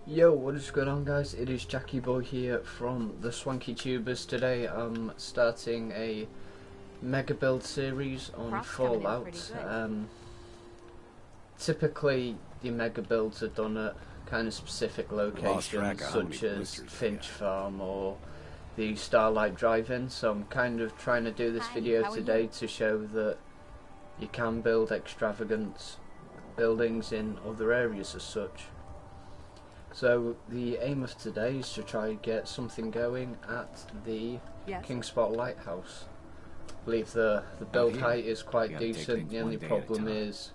Yo, what is going on, guys? It is Jackie Boy here from the Swanky Tubers. Today I'm starting a mega build series on Fallout. Typically the mega builds are done at kind of specific locations such as Finch Farm or the Starlight Drive-In, so I'm kind of trying to do this video today to show that you can build extravagant buildings in other areas as such. So the aim of today is to try and get something going at the King Spot Lighthouse. I believe the build height is quite decent. The only problem is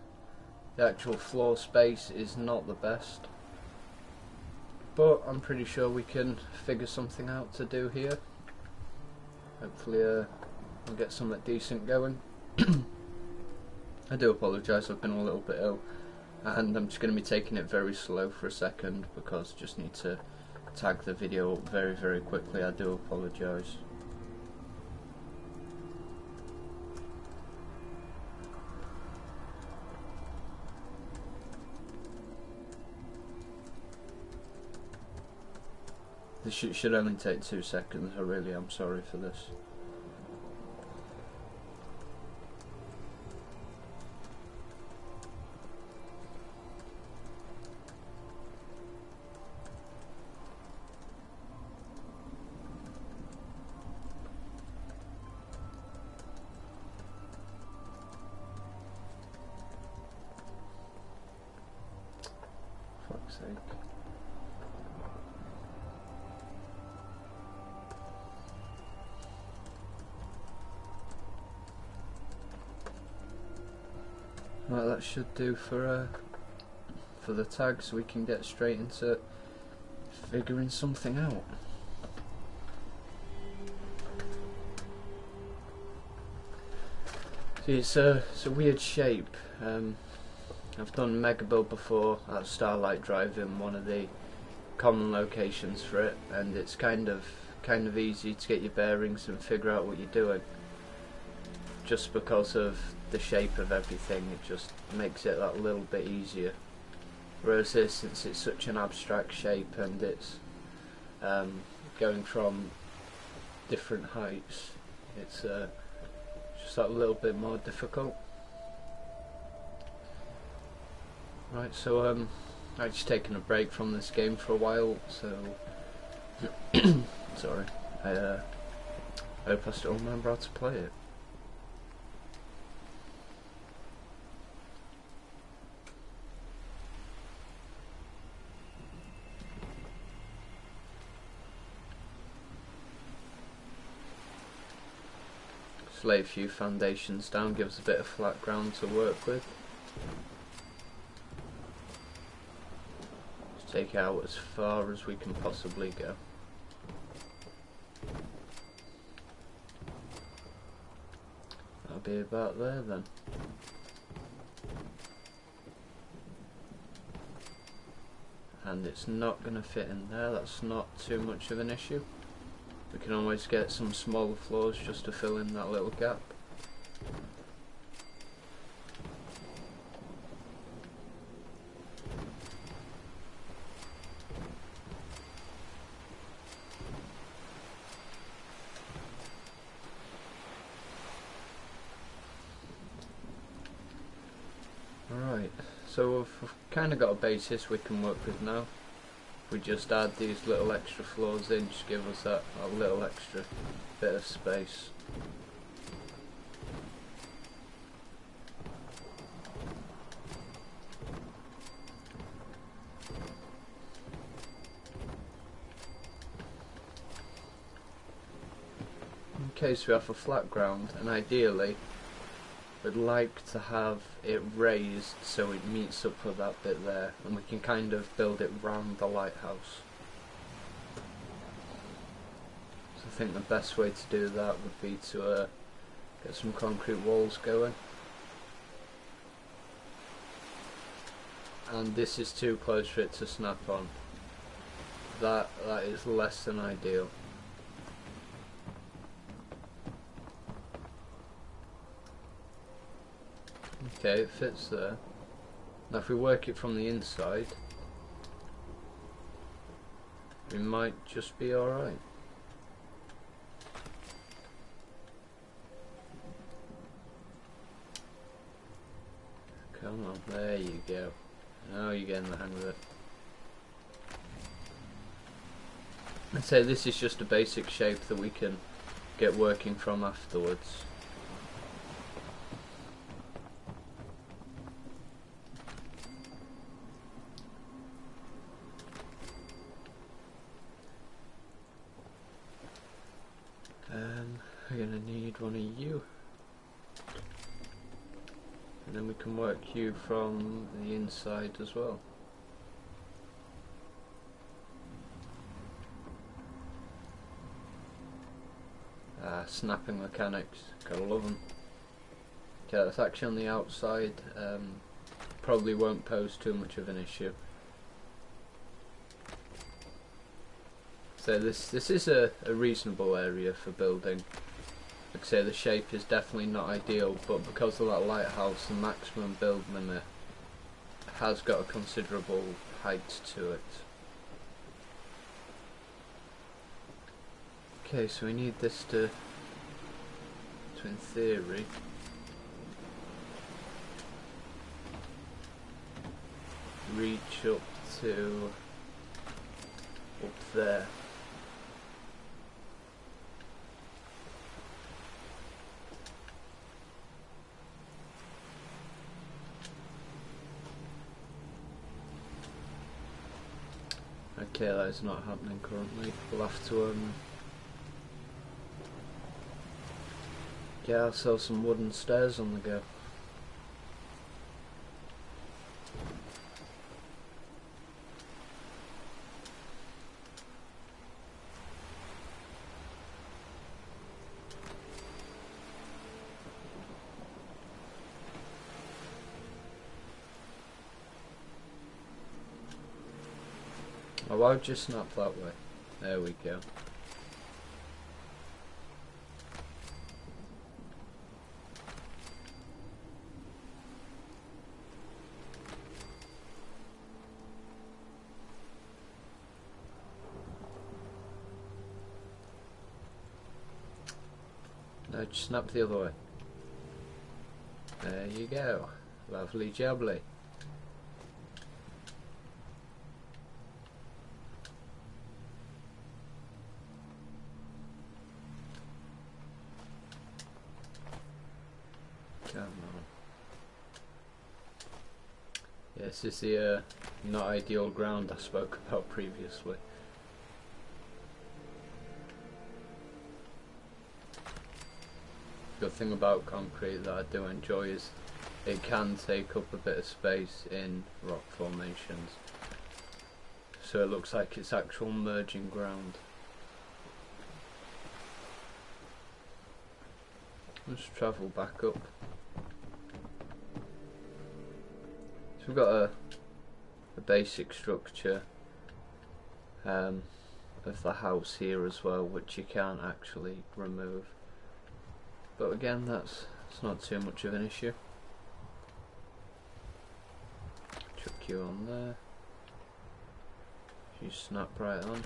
the actual floor space is not the best. But I'm pretty sure we can figure something out to do here. Hopefully we'll get something decent going. I do apologise, I've been a little bit ill. And I'm just going to be taking it very slow for a second because I just need to tag the video up very, very quickly. I do apologise. This should only take 2 seconds. I really am sorry for this. Fuck's sake. Well, that should do for the tag, so we can get straight into figuring something out. See, it's a weird shape. I've done mega build before at Starlight Drive-In, one of the common locations for it, and it's kind of easy to get your bearings and figure out what you're doing. Just because of the shape of everything, it just makes it that little bit easier. Whereas this, since it's such an abstract shape and it's going from different heights, it's just that little bit more difficult. Right, so I'm just taking a break from this game for a while, so sorry. I hope I still remember how to play it. Just lay a few foundations down, give us a bit of flat ground to work with. Just take it out as far as we can possibly go. That'll be about there then. And it's not going to fit in there, that's not too much of an issue. We can always get some smaller floors just to fill in that little gap. Alright, so we've kind of got a basis we can work with now. We just add these little extra floors in, just give us that little extra bit of space. Okay, so we have a flat ground, and ideally we'd like to have it raised so it meets up with that bit there, and we can kind of build it round the lighthouse. So I think the best way to do that would be to get some concrete walls going. And this is too close for it to snap on. That is less than ideal. Okay, it fits there. Now if we work it from the inside, we might just be alright. Come on, there you go. Now you're getting the hang of it. I'd say this is just a basic shape that we can get working from afterwards. We're gonna need one of you. And then we can work you from the inside as well. Snapping mechanics, gotta love them. Okay, that's actually on the outside. Probably won't pose too much of an issue. So this is a reasonable area for building. Like I say, the shape is definitely not ideal, but because of that lighthouse, the maximum build limit has got a considerable height to it. Okay, so we need this to in theory reach up to up there. Okay, that is not happening currently. We'll have to get ourselves some wooden stairs on the go. Oh, why would you snap that way? There we go. No, just snap the other way. There you go. Lovely jubbly. Come on. Yeah, this is the not ideal ground I spoke about previously. Good thing about concrete that I do enjoy is it can take up a bit of space in rock formations, so it looks like it's actual merging ground. Let's travel back up. So we've got a basic structure of the house here as well, which you can't actually remove. But again, it's not too much of an issue. Chuck you on there. You snap right on.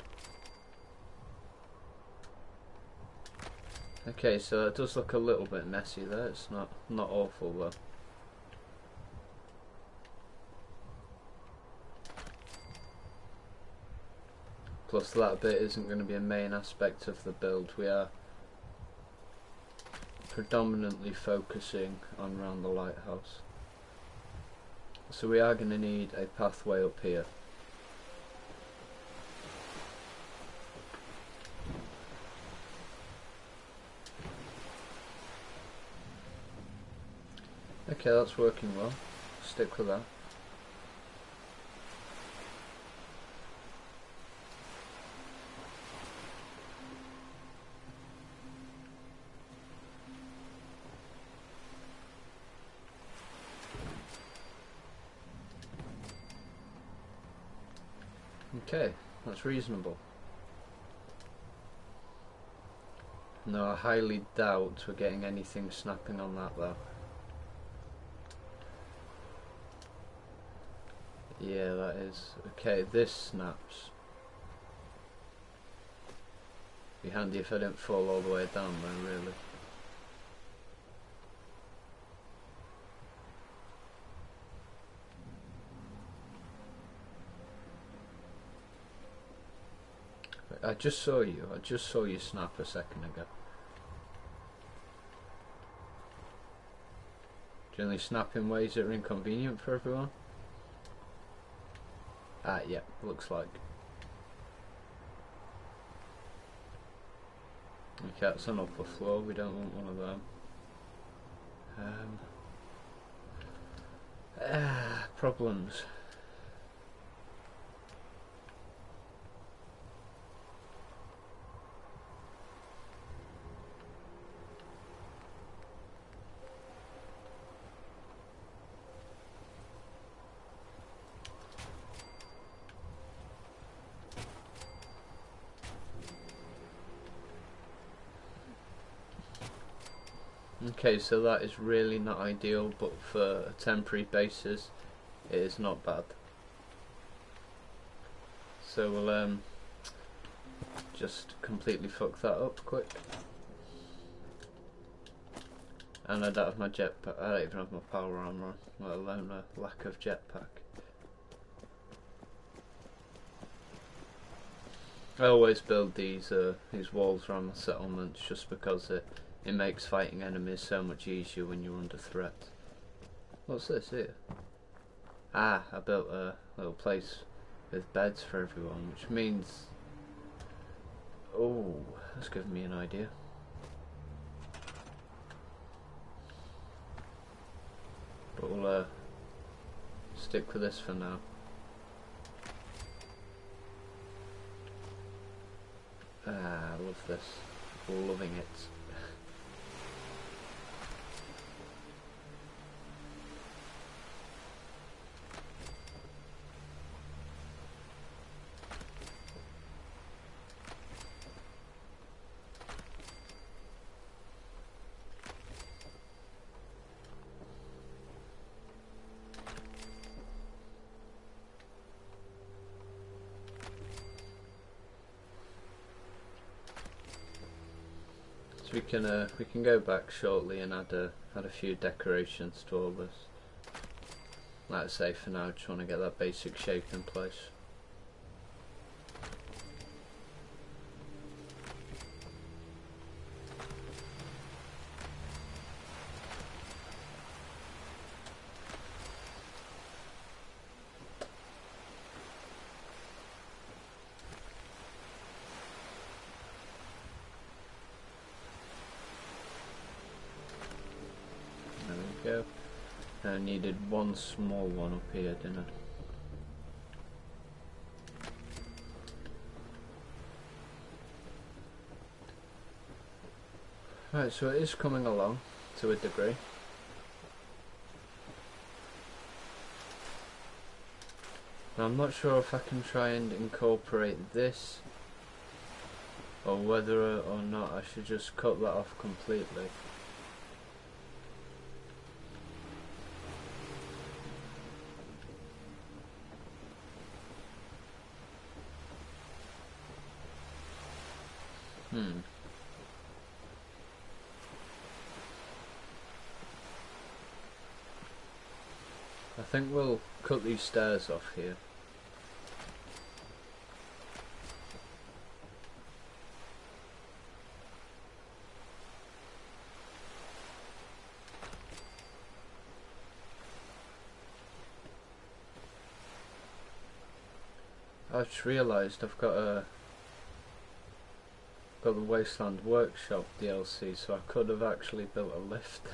Okay, so it does look a little bit messy there. It's not awful though. Plus that bit isn't going to be a main aspect of the build. We are predominantly focusing on around the lighthouse. So we are going to need a pathway up here. Okay, that's working well. Stick with that. Okay, that's reasonable. No, I highly doubt we're getting anything snapping on that though. Yeah, that is. Okay, this snaps. Be handy if I didn't fall all the way down though, really. I just saw you snap a second ago. Generally snap in ways that are inconvenient for everyone. Ah, yeah, looks like. Okay, that's an upper floor, we don't want one of them. Problems. Okay, so that is really not ideal, but for a temporary basis it is not bad. So we'll just completely fuck that up quick. And I don't have my jetpack, I don't even have my power armor, let alone a lack of jetpack. I always build these walls around my settlements just because it makes fighting enemies so much easier when you're under threat. What's this here? Ah, I built a little place with beds for everyone, which means... Oh, that's giving me an idea. But we'll stick with this for now. Ah, I love this. Loving it. We can go back shortly and add a few decorations to all this. Like I say, for now, I just want to get that basic shape in place. Go. I needed one small one up here, didn't I? Right, so it is coming along to a degree. Now, I'm not sure if I can try and incorporate this or whether or not I should just cut that off completely. I think we'll cut these stairs off here. I just realised I've got the Wasteland Workshop DLC, so I could have actually built a lift.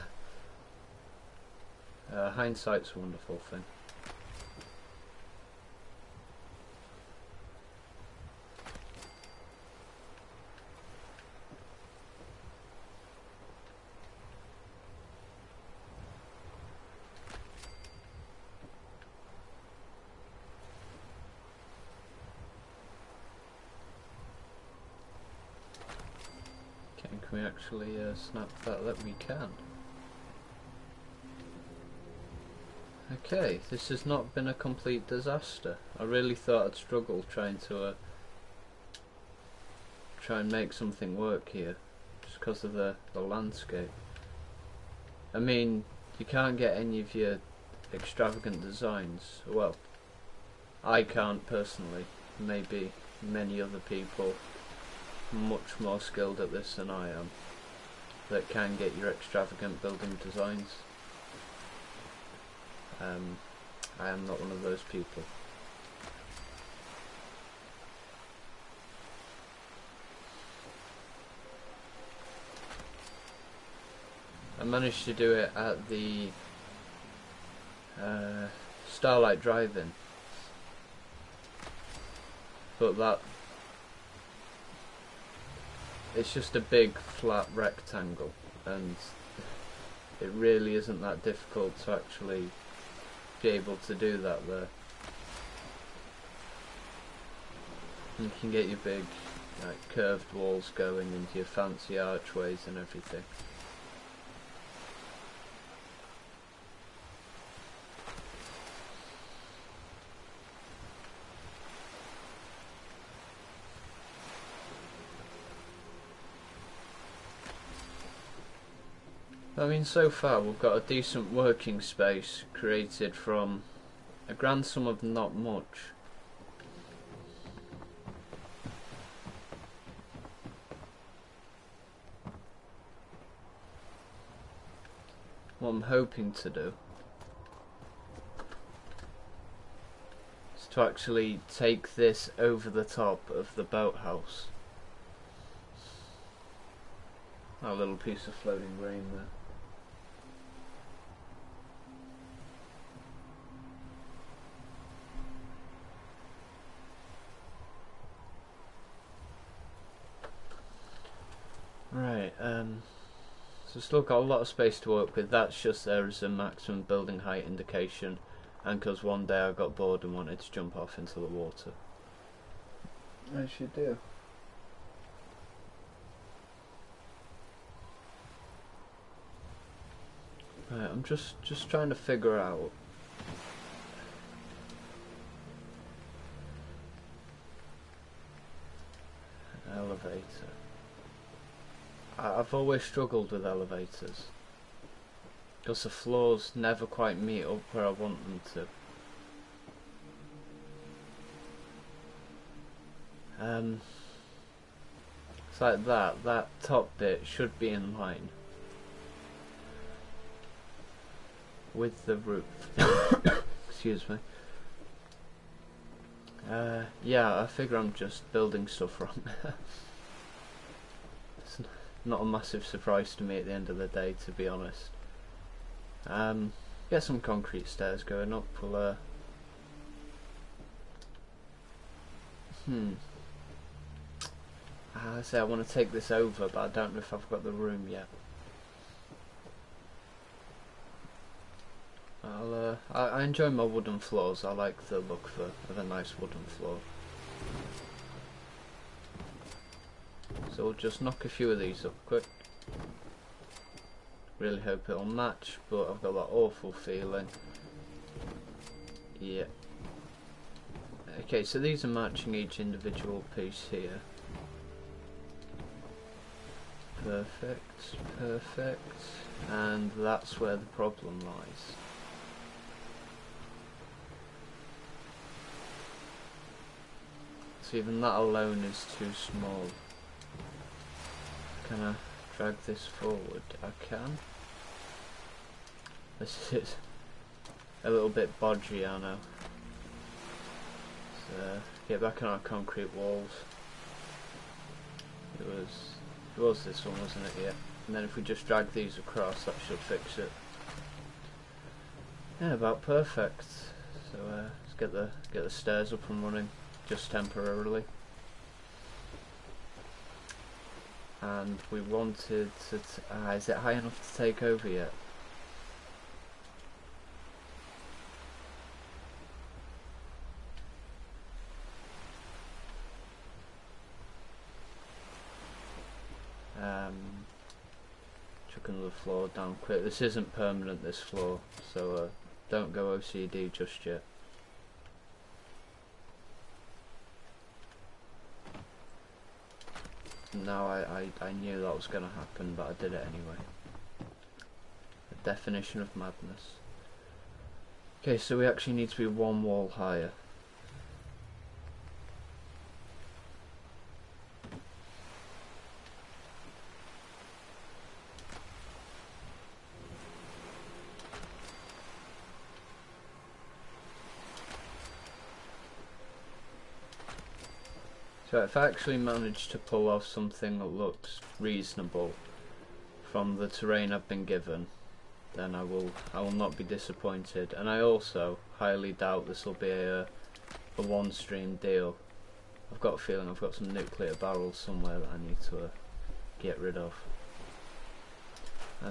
Hindsight's a wonderful thing. Can we actually snap that? That we can. Okay, this has not been a complete disaster. I really thought I'd struggle trying to try and make something work here, just because of the landscape. I mean, you can't get any of your extravagant designs. Well, I can't personally. Maybe many other people much more skilled at this than I am that can get your extravagant building designs. I am not one of those people. I managed to do it at the Starlight Drive-In, but it's just a big flat rectangle, and it really isn't that difficult to actually be able to do that there. You can get your big curved walls going and your fancy archways and everything. I mean, so far we've got a decent working space created from a grand sum of not much. What I'm hoping to do is to actually take this over the top of the boathouse. A little piece of floating grain there. Right, so still got a lot of space to work with. That's just there as a maximum building height indication, and because one day I got bored and wanted to jump off into the water. As you do. Right, I'm just trying to figure out an elevator. I've always struggled with elevators because the floors never quite meet up where I want them to. It's like that top bit should be in line with the roof. Excuse me. Yeah, I figure I'm just building stuff wrong. It's not a massive surprise to me at the end of the day, to be honest. Get some concrete stairs going up. We'll I say I want to take this over, but I don't know if I've got the room yet. I enjoy my wooden floors. I like the look of a nice wooden floor. So we'll just knock a few of these up quick. Really hope it'll match, but I've got that awful feeling. Yeah. Okay, so these are matching each individual piece here. Perfect, perfect. And that's where the problem lies. So even that alone is too small. Can I drag this forward? I can. This is a little bit bodgy, I know. So get back on our concrete walls. It was this one, wasn't it? Yeah. And then if we just drag these across, that should fix it. Yeah, about perfect. So let's get the stairs up and running, just temporarily. And we wanted to. Is it high enough to take over yet? Chucking the floor down quick. This isn't permanent, this floor, so don't go OCD just yet. now I knew that was going to happen, but I did it anyway. The definition of madness. Okay, so we actually need to be one wall higher. So if I actually manage to pull off something that looks reasonable from the terrain I've been given, then I will not be disappointed. And I also highly doubt this will be a one stream deal. I've got a feeling I've got some nuclear barrels somewhere that I need to get rid of.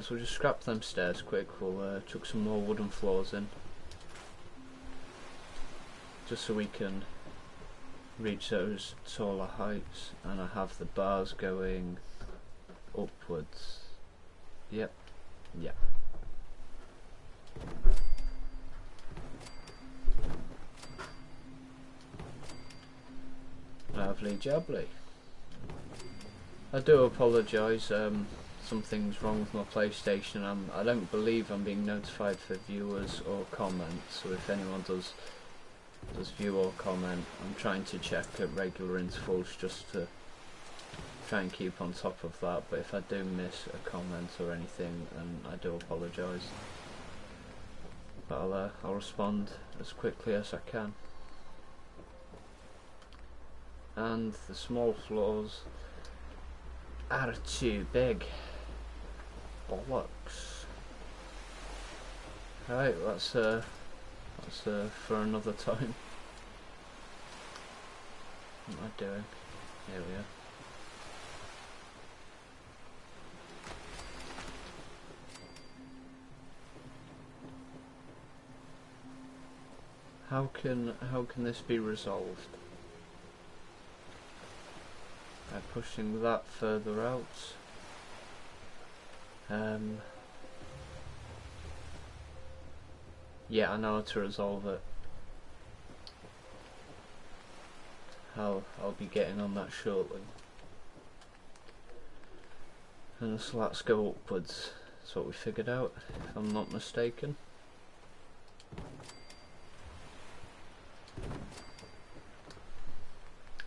So we'll just scrap them stairs quick. We'll chuck some more wooden floors in, just so we can reach those taller heights. And I have the bars going upwards. Yep. Lovely jubbly. I do apologise, something's wrong with my PlayStation. I don't believe I'm being notified for viewers or comments, so if anyone does view or comment, I'm trying to check at regular intervals just to try and keep on top of that. But if I do miss a comment or anything, then I do apologise. But I'll respond as quickly as I can. And the small floors are too big. Bollocks. Right, that's for another time. What am I doing? Here we are. How can this be resolved? By pushing that further out. Yeah, I know how to resolve it. I'll be getting on that shortly. And the slats go upwards. That's what we figured out, if I'm not mistaken.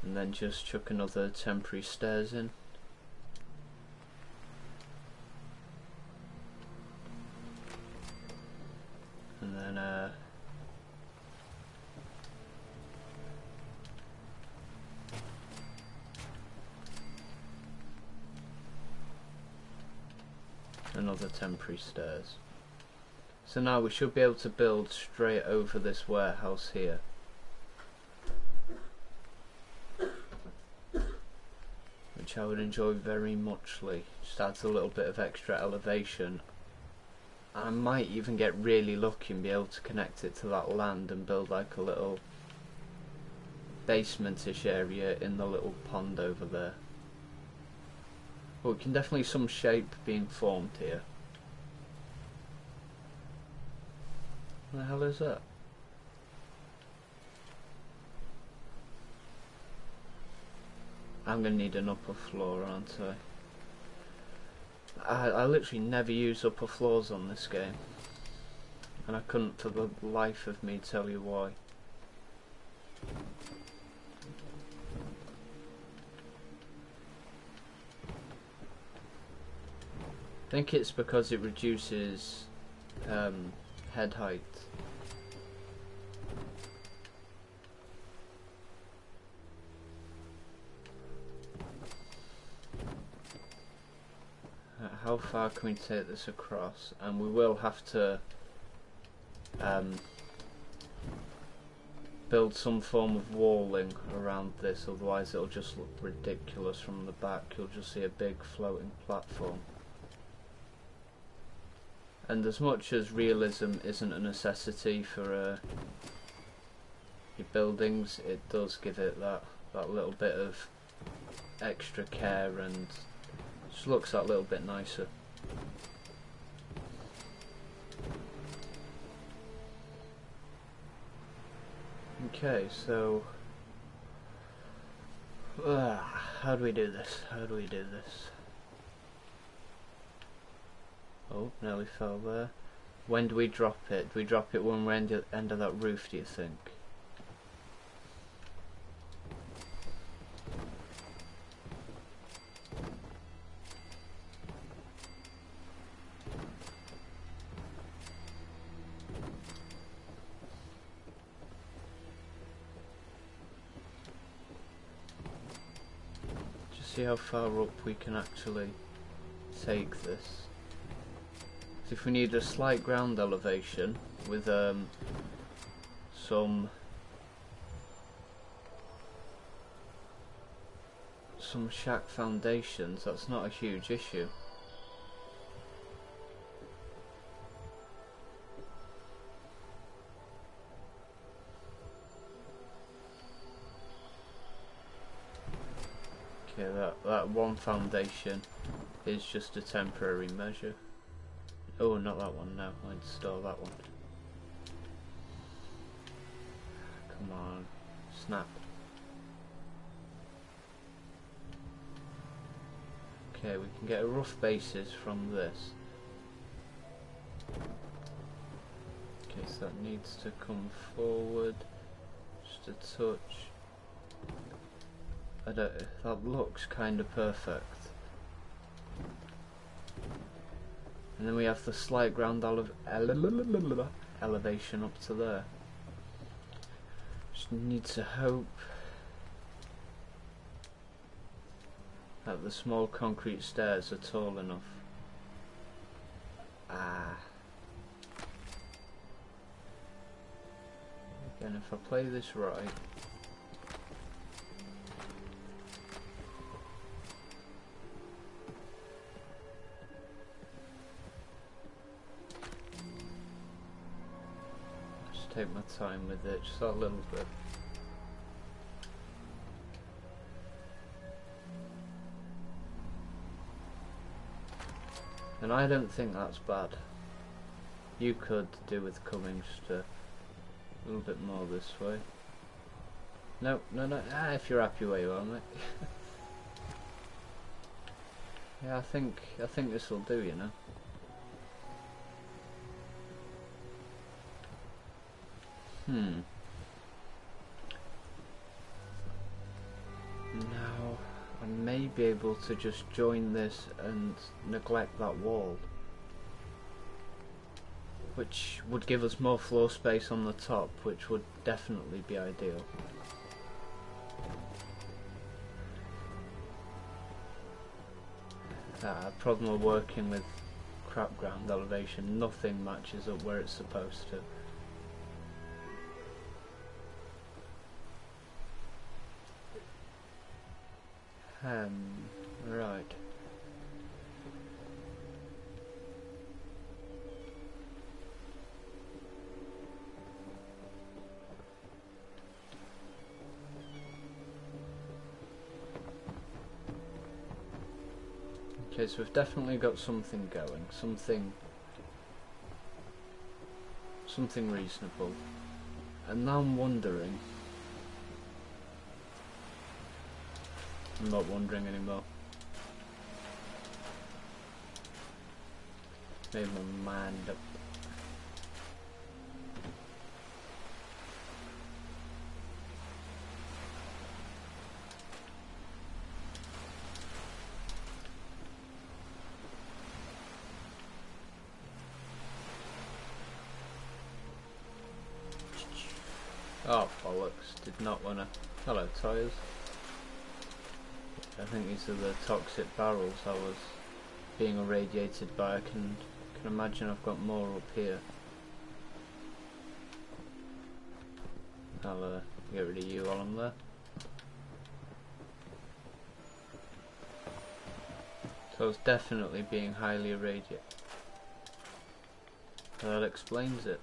And then just chuck another temporary stairs in. And then another temporary stairs. So now we should be able to build straight over this warehouse here. Which I would enjoy very muchly. Just adds a little bit of extra elevation. I might even get really lucky and be able to connect it to that land and build like a little basement-ish area in the little pond over there. Well, we can definitely some shape being formed here. What the hell is that? I'm gonna need an upper floor, aren't I? I literally never use upper floors on this game, and I couldn't for the life of me tell you why. I think it's because it reduces head height. How far can we take this across? And we will have to build some form of walling around this, otherwise it'll just look ridiculous from the back. You'll just see a big floating platform. And as much as realism isn't a necessity for your buildings, it does give it that little bit of extra care, and just looks that little bit nicer. Okay, so How do we do this? How do we do this? Oh, nearly fell there. When do we drop it? Do we drop it when we're end of that roof, do you think? Just see how far up we can actually take this. If we need a slight ground elevation with some shack foundations, that's not a huge issue. Okay, that one foundation is just a temporary measure. Oh, not that one, no, I'll install that one. Come on, snap. Okay, we can get a rough basis from this. Okay, so that needs to come forward just a touch. That looks kind of perfect. And then we have the slight ground elevation up to there. Just need to hope that the small concrete stairs are tall enough. Again, if I play this right. Take my time with it, just a little bit. And I don't think that's bad. You could do with coming just a little bit more this way. No, if you're happy where you are, mate. Yeah, I think this will do, you know. Now, I may be able to just join this and neglect that wall, which would give us more floor space on the top, which would definitely be ideal. Problem of working with crap ground elevation, nothing matches up where it's supposed to. Right. Okay, so we've definitely got something going, something reasonable. And now I'm wondering. I'm not wondering anymore. Made my mind up. Oh, bollocks. Did not wanna. Hello, tyres. I think these are the toxic barrels I was being irradiated by. I can imagine I've got more up here. I'll get rid of you while I'm there. So I was definitely being highly irradiated. That explains it.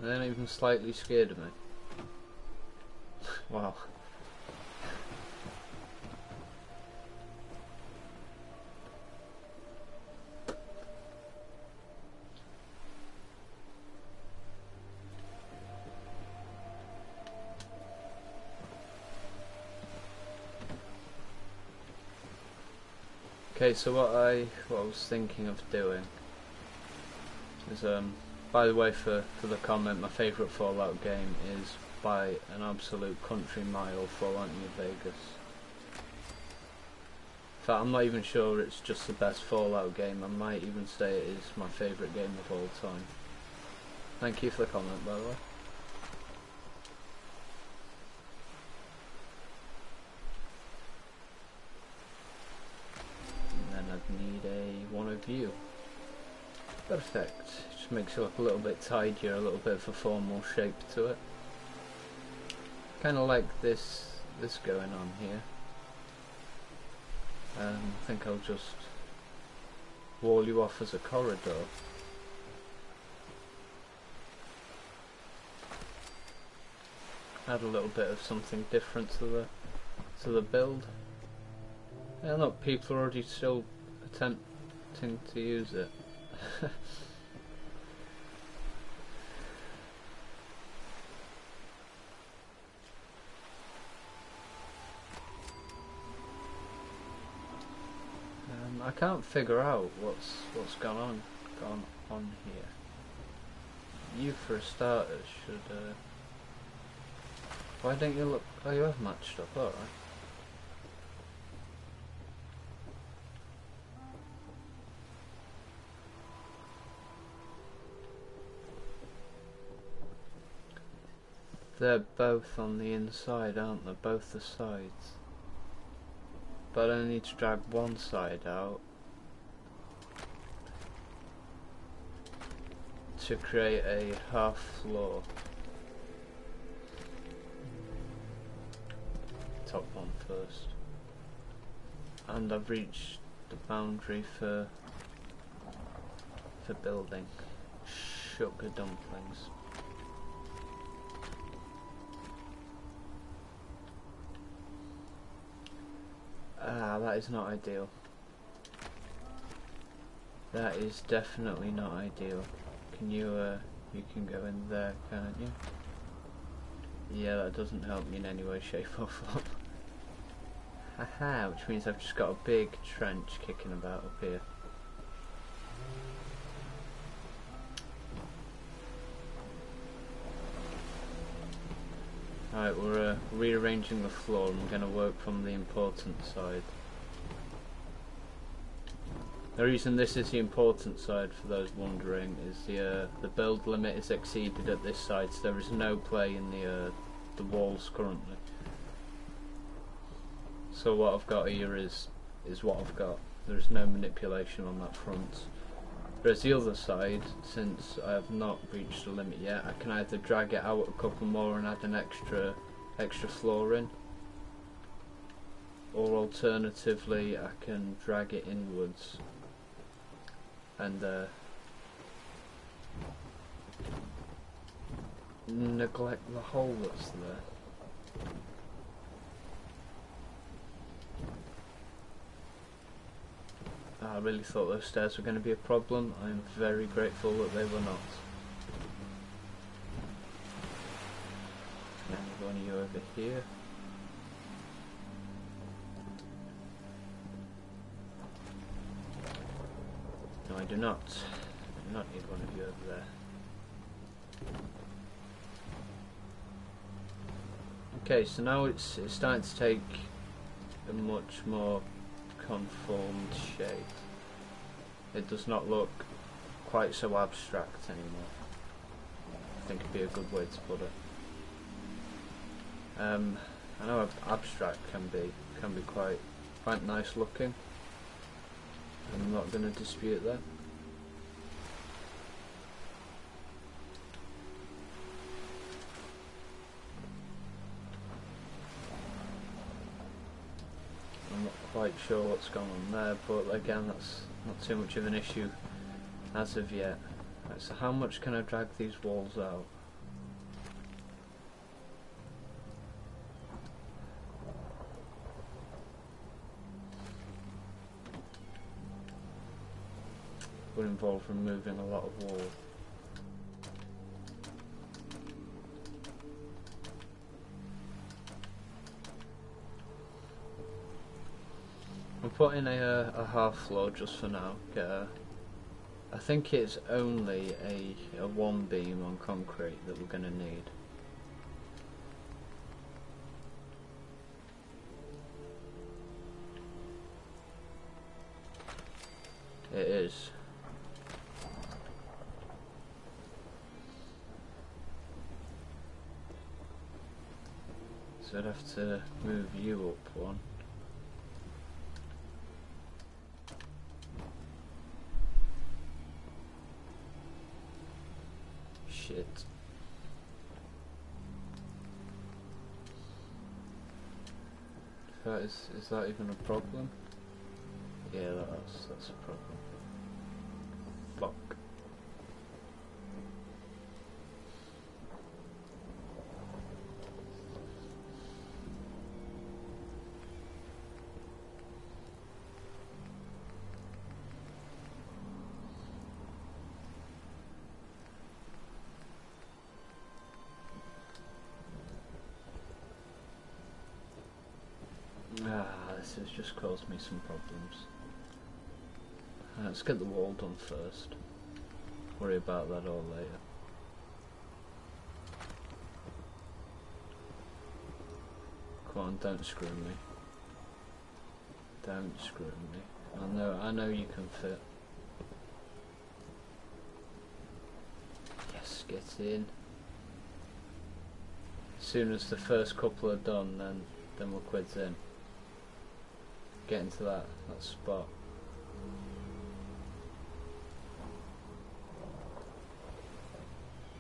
They're not even slightly scared of me. Wow. Okay, so what I was thinking of doing is, by the way, for the comment, my favourite Fallout game is by an absolute country mile Fallout New Vegas. In fact, I'm not even sure it's just the best Fallout game. I might even say it is my favourite game of all time. Thank you for the comment, by the way. And then I'd need one of you. Perfect. Just makes it look a little bit tidier, a little bit of a formal shape to it. Kind of like this going on here. I think I'll just wall you off as a corridor. Add a little bit of something different to the build. Yeah, look, people are already still attempting to use it. I can't figure out what's gone on here. You, for a starter, should. Why don't you look? Oh, you have matched up. All right. They're both on the inside, aren't they? Both the sides. But I need to drag one side out to create a half floor. Top one first. And I've reached the boundary for building. Sugar dumplings. Ah, that is not ideal. That is definitely not ideal. Can you can go in there, can't you? Yeah, that doesn't help me in any way, shape or form. Haha, which means I've just got a big trench kicking about up here. Alright, we're rearranging the floor and we're going to work from the important side. The reason this is the important side, for those wondering, is the build limit is exceeded at this side, so there is no play in the walls currently. So what I've got here is what I've got. There is no manipulation on that front. Whereas the other side, since I have not reached the limit yet, I can either drag it out a couple more and add an extra floor in, or alternatively I can drag it inwards and neglect the hole that's there. I really thought those stairs were going to be a problem. I'm very grateful that they were not. And one of you over here. No, I do not. I do not need one of you over there. Okay, so now it's starting to take a much more conformed shape. It does not look quite so abstract anymore. I think it'd be a good way to put it. I know abstract can be quite nice looking. I'm not going to dispute that. I'm not quite sure what's going on there, but again, that's not too much of an issue as of yet. Right, so how much can I drag these walls out? Would involve removing a lot of wall. put in a half floor just for now. I think it's only a one beam on concrete that we're going to need. It is. So I'd have to move you up one. Shit. Is that even a problem? Yeah, that's a problem. Block. This has just caused me some problems. Let's get the wall done first. Worry about that all later. Come on, don't screw me. Don't screw me. I know you can fit. Yes, get in. As soon as the first couple are done, then we're quids in. Get into that spot.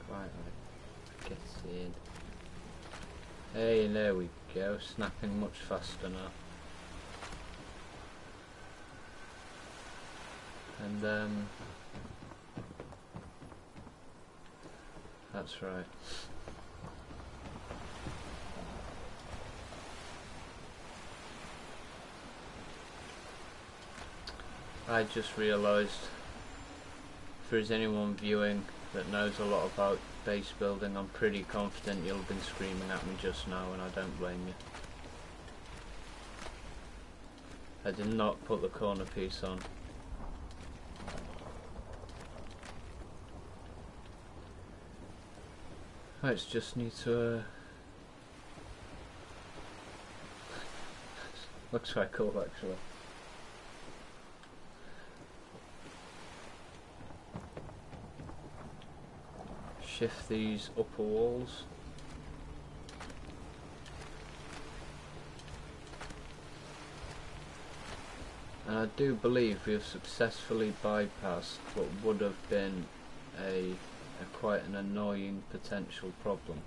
Right, get in. Hey, there we go. Snapping much faster now. And that's right. I just realised, if there's anyone viewing that knows a lot about base building, I'm pretty confident you'll have been screaming at me just now, and I don't blame you. I did not put the corner piece on. I just need to looks quite cool actually. Shift these upper walls. And I do believe we have successfully bypassed what would have been a quite an annoying potential problem.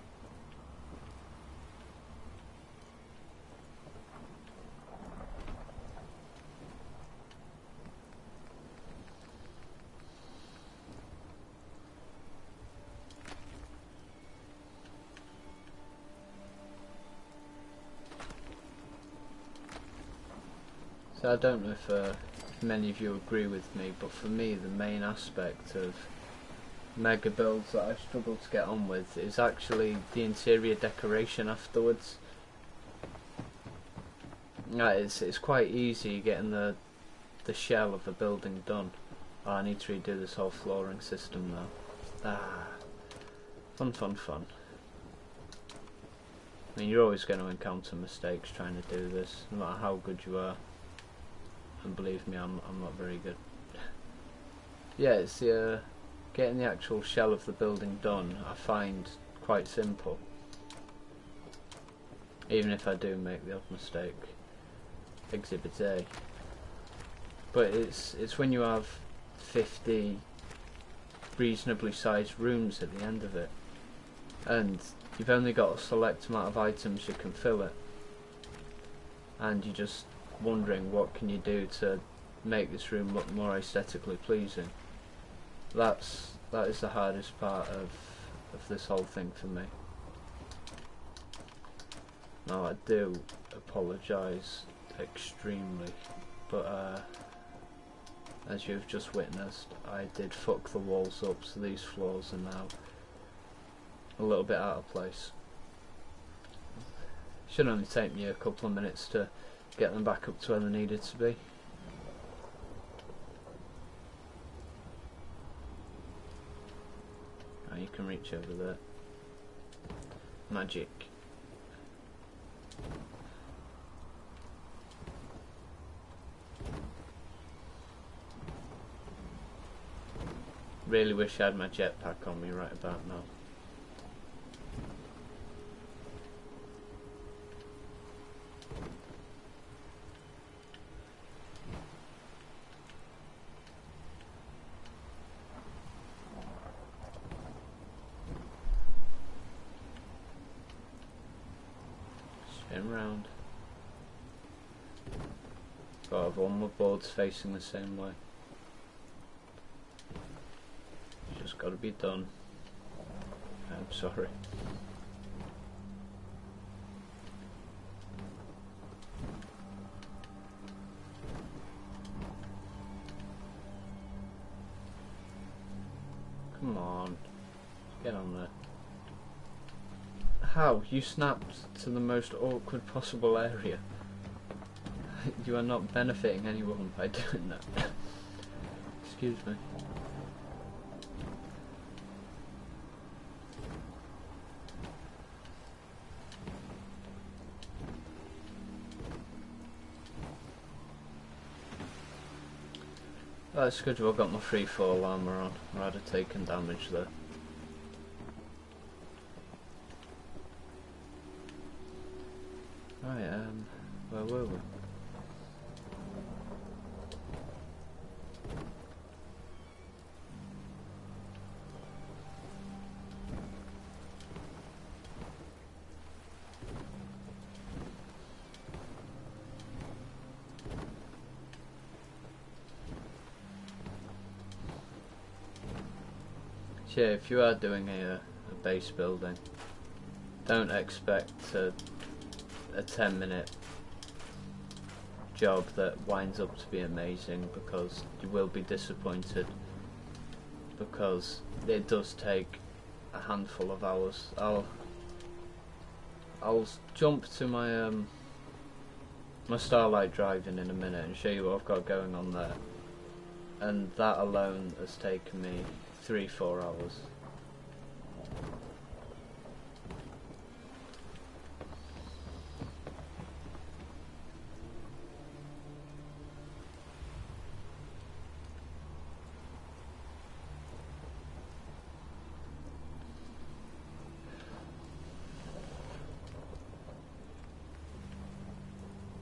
So I don't know if many of you agree with me, but for me the main aspect of mega builds that I struggle to get on with is actually the interior decoration afterwards. It's quite easy getting the shell of a building done. Oh, I need to redo this whole flooring system now. Fun. I mean, you're always going to encounter mistakes trying to do this, no matter how good you are. And believe me, I'm not very good. Yeah, it's the getting the actual shell of the building done, I find quite simple. Even if I do make the odd mistake. Exhibit A. But it's when you have 50 reasonably sized rooms at the end of it, and you've only got a select amount of items you can fill it, and you're just wondering what can you do to make this room look more aesthetically pleasing. That is the hardest part of this whole thing for me. Now I do apologise extremely, but as you've just witnessed, I did fuck the walls up, so these floors are now a little bit out of place. Should only take me a couple of minutes to get them back up to where they needed to be. you can reach over there. Magic. Really wish I had my jetpack on me right about now. Spin round. Gotta have one more boards facing the same way. Just gotta be done. I'm sorry. Come on. Get on there. How? You snapped to the most awkward possible area. You are not benefiting anyone by doing that. Excuse me. Oh, it's good I've got my free fall armour on. I'd have taken damage there. Right, where were we? Yeah, if you are doing a base building, don't expect a 10-minute job that winds up to be amazing, because you will be disappointed, because it does take a handful of hours. I'll jump to my my Starlight driving in a minute and show you what I've got going on there, and that alone has taken me 3-4 hours.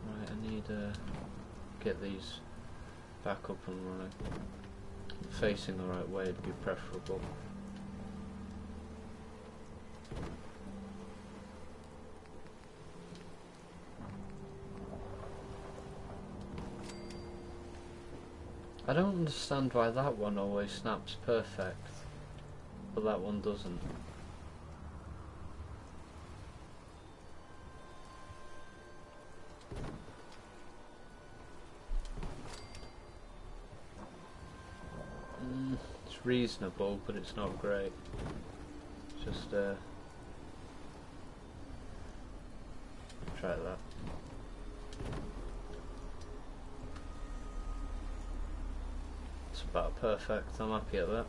Right, I need to get these back up and running. Facing the right way would be preferable. I don't understand why that one always snaps perfect, but that one doesn't. It's reasonable, but it's not great. It's just try that. It's about perfect. I'm happy at that.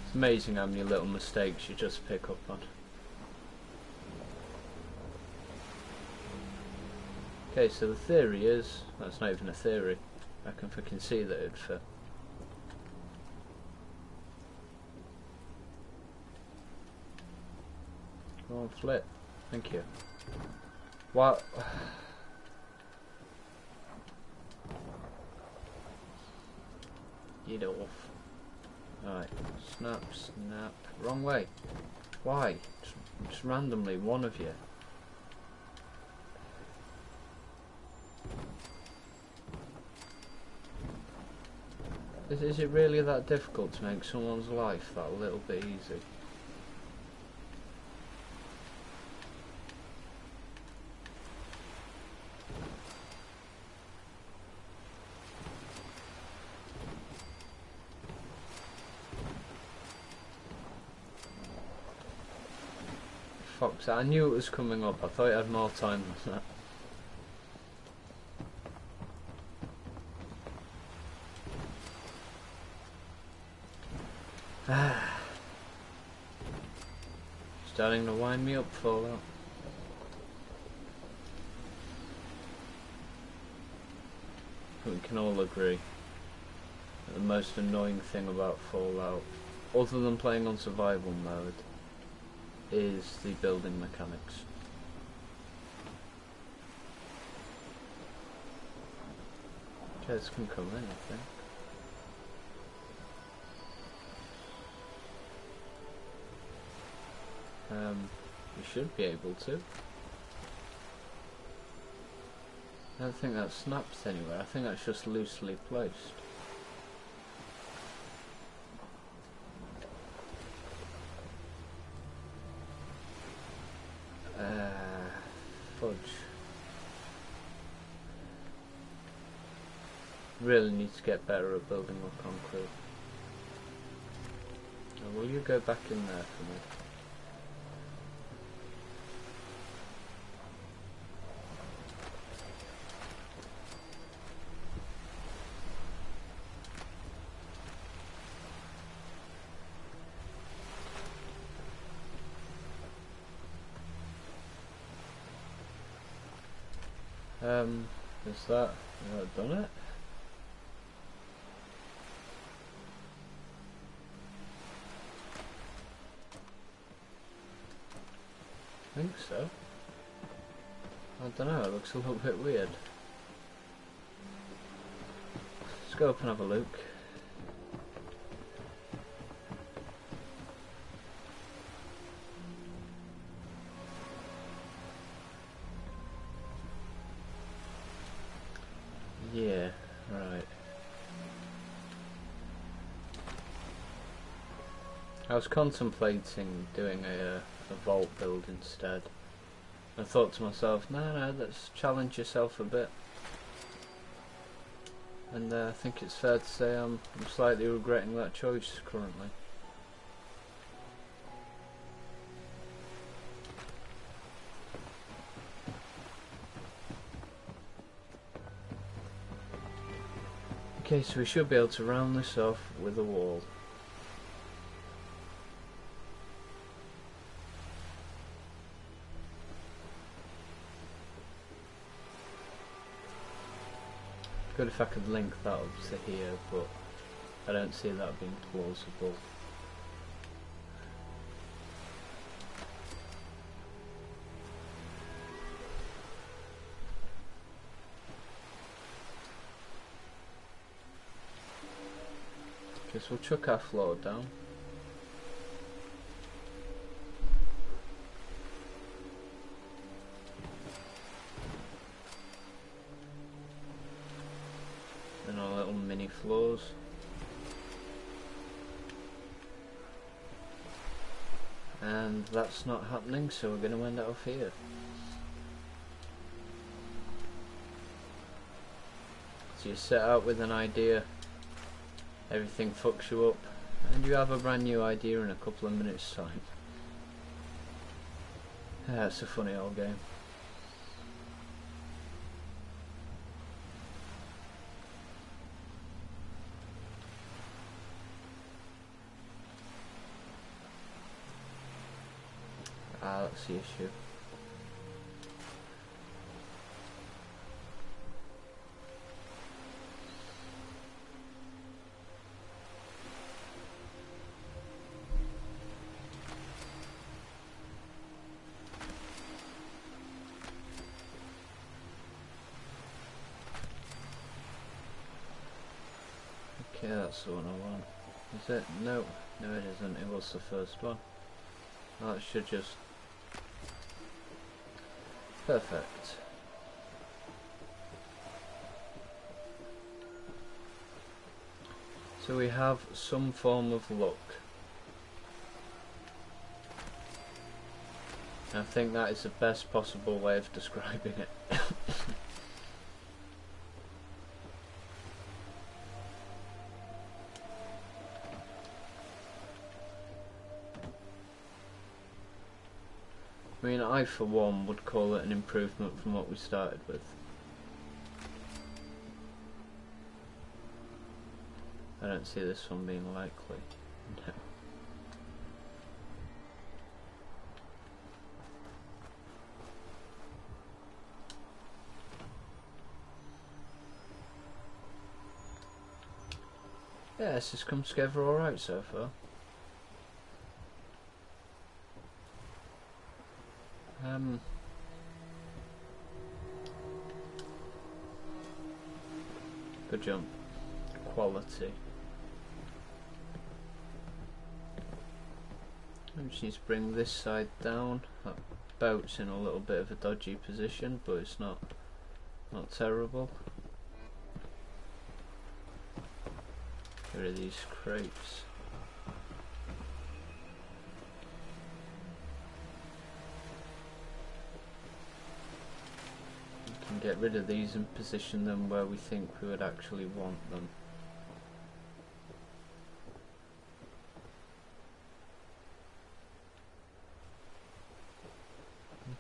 It's amazing how many little mistakes you just pick up on. Okay, so the theory is, that's not even a theory, I can fucking see that it'd fit. Come on, flip. Thank you. What? Get off. Alright, snap, snap. Wrong way. Why? Just randomly, one of you. Is it really that difficult to make someone's life that little bit easy? Fuck's that. I knew it was coming up. I thought it had more time than that. Starting to wind me up, Fallout. We can all agree that the most annoying thing about Fallout, other than playing on survival mode, is the building mechanics. Jets can come in, I think. You should be able to. I don't think that snaps anywhere. I think that's just loosely placed. Fudge. Really need to get better at building more concrete. Now, will you go back in there for me? Is that done it? I think so. I don't know, it looks a little bit weird. Let's go up and have a look. Yeah, right. I was contemplating doing a vault build instead. I thought to myself, no, let's challenge yourself a bit. And I think it's fair to say I'm slightly regretting that choice currently. Okay, so we should be able to round this off with a wall. Good if I could link that up to here, but I don't see that being plausible. Okay, so we'll chuck our floor down. And our little mini floors. And that's not happening, so we're going to end it off here. So you set out with an idea, everything fucks you up, and you have a brand new idea in a couple of minutes time. Yeah, it's a funny old game. That's the issue. Okay, that's the one I want. Is it? No, no it isn't. It was the first one. That should just... Perfect. So we have some form of luck. I think that is the best possible way of describing it. I mean, I for one would call it an improvement from what we started with. I don't see this one being likely. No. Yeah, this has come together alright so far. Good jump. Quality. I just need to bring this side down. That boat's in a little bit of a dodgy position, but it's not terrible. Get rid of these crates. We can get rid of these and position them where we think we would actually want them.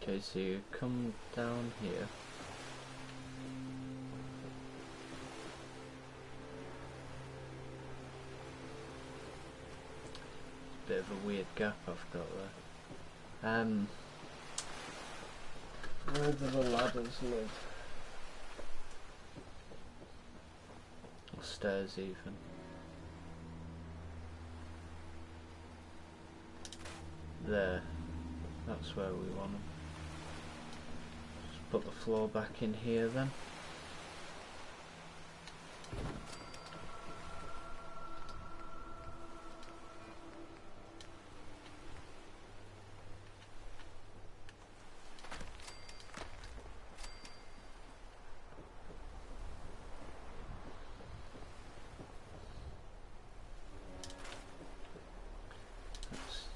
Okay, so you come down here. Bit of a weird gap I've got there. Where do the ladders live? Or stairs even. There. That's where we want them. Just put the floor back in here then.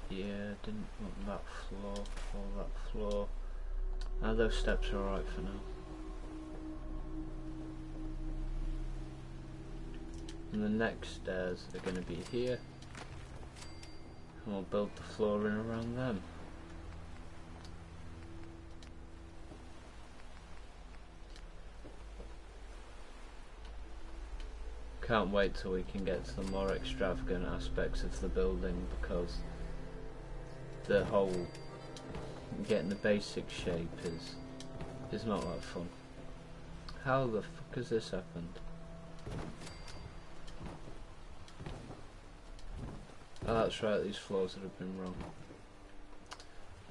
Yeah, didn't want that floor or that floor. Now those steps are alright for now. And the next stairs are going to be here. And we'll build the floor in around them. Can't wait till we can get to the more extravagant aspects of the building, because the whole getting the basic shape is not that fun. How the fuck has this happened? Oh, that's right, these floors that have been wrong.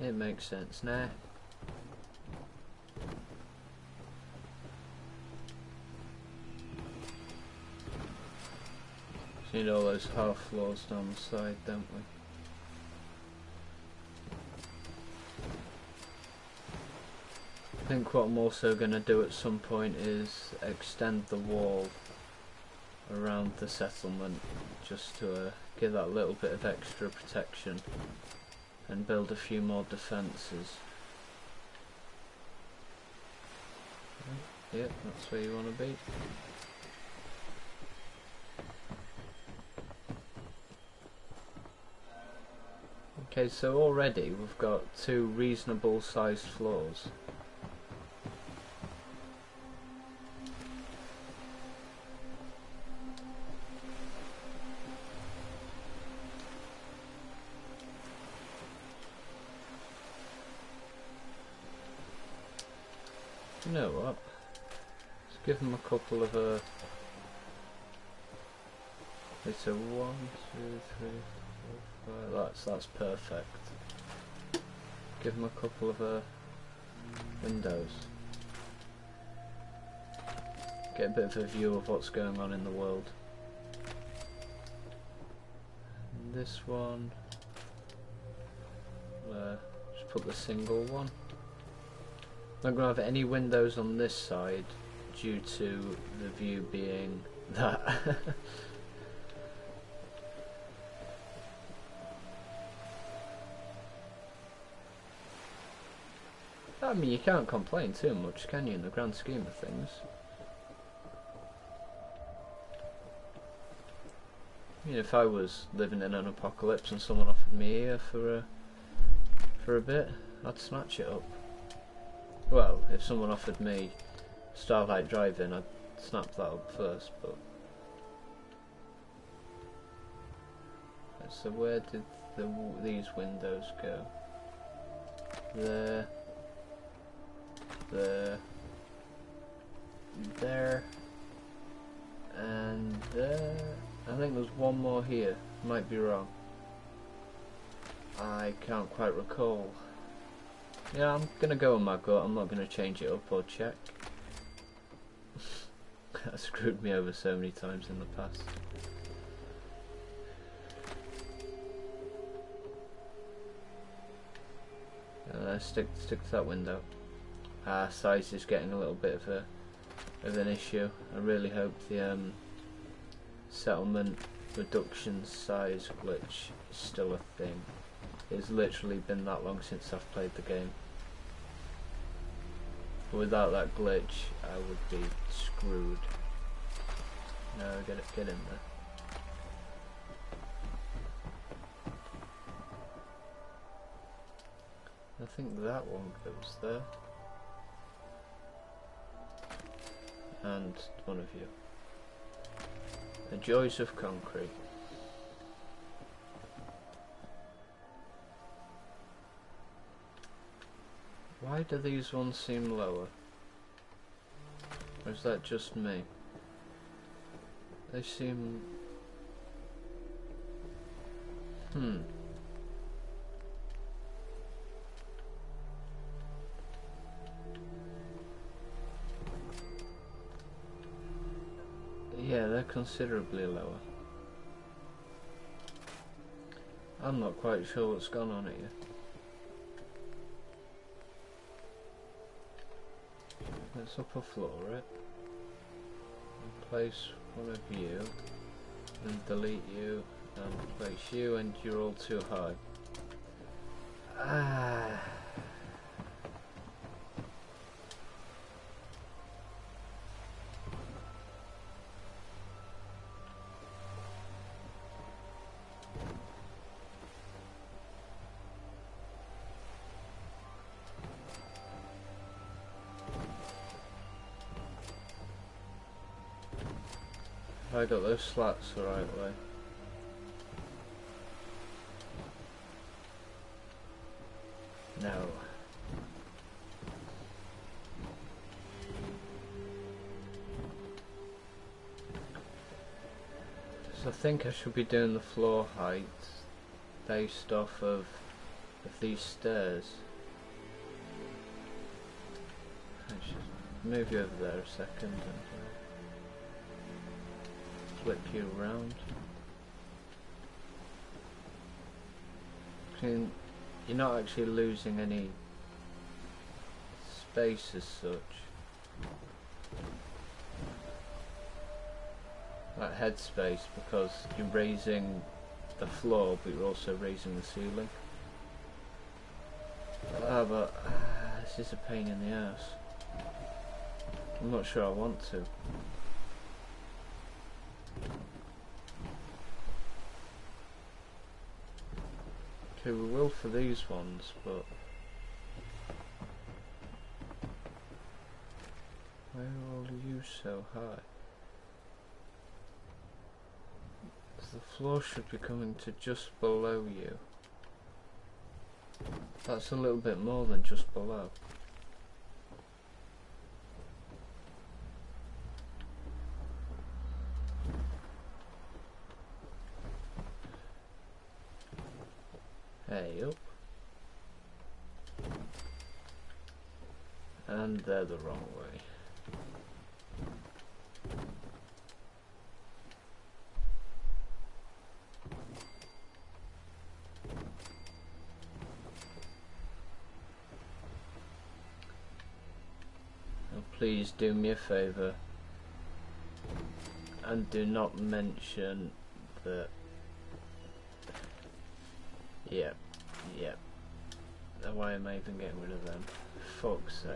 It makes sense now. So need all those half floors down the side, don't we? I think what I'm also going to do at some point is extend the wall around the settlement, just to give that little bit of extra protection and build a few more defences. Yep, that's where you want to be. Okay, so already we've got 2 reasonable sized floors. You know what? Let's give them a couple of it's a 1, 2, 3, 4, 5. That's perfect. Give them a couple of windows. Get a bit of a view of what's going on in the world. And this one. Just put the single one. I'm not going to have any windows on this side due to the view being that. I mean, you can't complain too much, can you, in the grand scheme of things? I mean, if I was living in an apocalypse and someone offered me here for a bit, I'd snatch it up. Well, if someone offered me Starlight Drive-In, I'd snap that up first, but... So where did these windows go? There. There. There. And there. I think there's one more here. Might be wrong. I can't quite recall. Yeah, I'm gonna go on my gut. I'm not gonna change it up or check. That screwed me over so many times in the past. Stick to that window. Size is getting a little bit of an issue. I really hope the settlement reduction size glitch is still a thing. It's literally been that long since I've played the game. But without that glitch, I would be screwed. No, get in there. I think that one goes there. And one of you. The joys of concrete. Why do these ones seem lower? Or is that just me? They seem... Yeah, they're considerably lower. I'm not quite sure what's gone on here. Let's upper floor it. And place one of you. And delete you. And place you, and you're all too high. I got those slats the right way. No. So I think I should be doing the floor height based off of these stairs. I should move you over there a second and flip you around. You're not actually losing any space as such. Like head space, because you're raising the floor but you're also raising the ceiling. But this is a pain in the ass. I'm not sure I want to. Okay, we will for these ones, but why are all you so high? The floor should be coming to just below you. That's a little bit more than just below. Hey up. And they're the wrong way. Please do me a favour and do not mention that. Yep. Why am I even getting rid of them? For fuck's sake.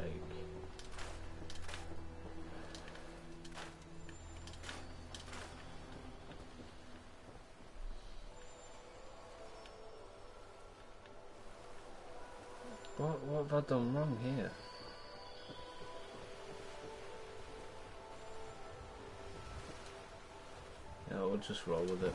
What have I done wrong here? Yeah, we'll just roll with it.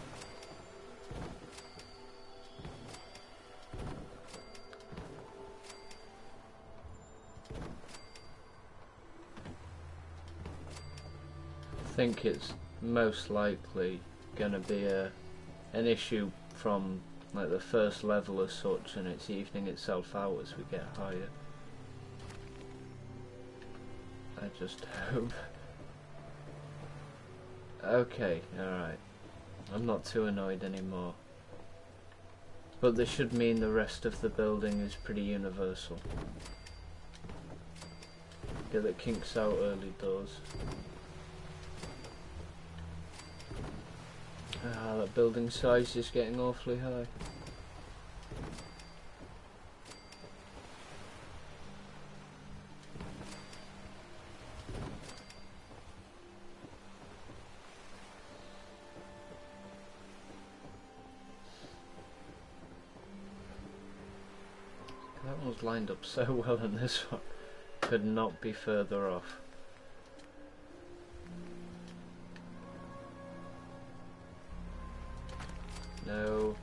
I think it's most likely gonna be an issue from like the first level as such, and it's evening itself out as we get higher. I just hope. Okay, alright. I'm not too annoyed anymore. But this should mean the rest of the building is pretty universal. Get it kinks out early doors. Ah, that building size is getting awfully high. That one's lined up so well, and this one could not be further off. No.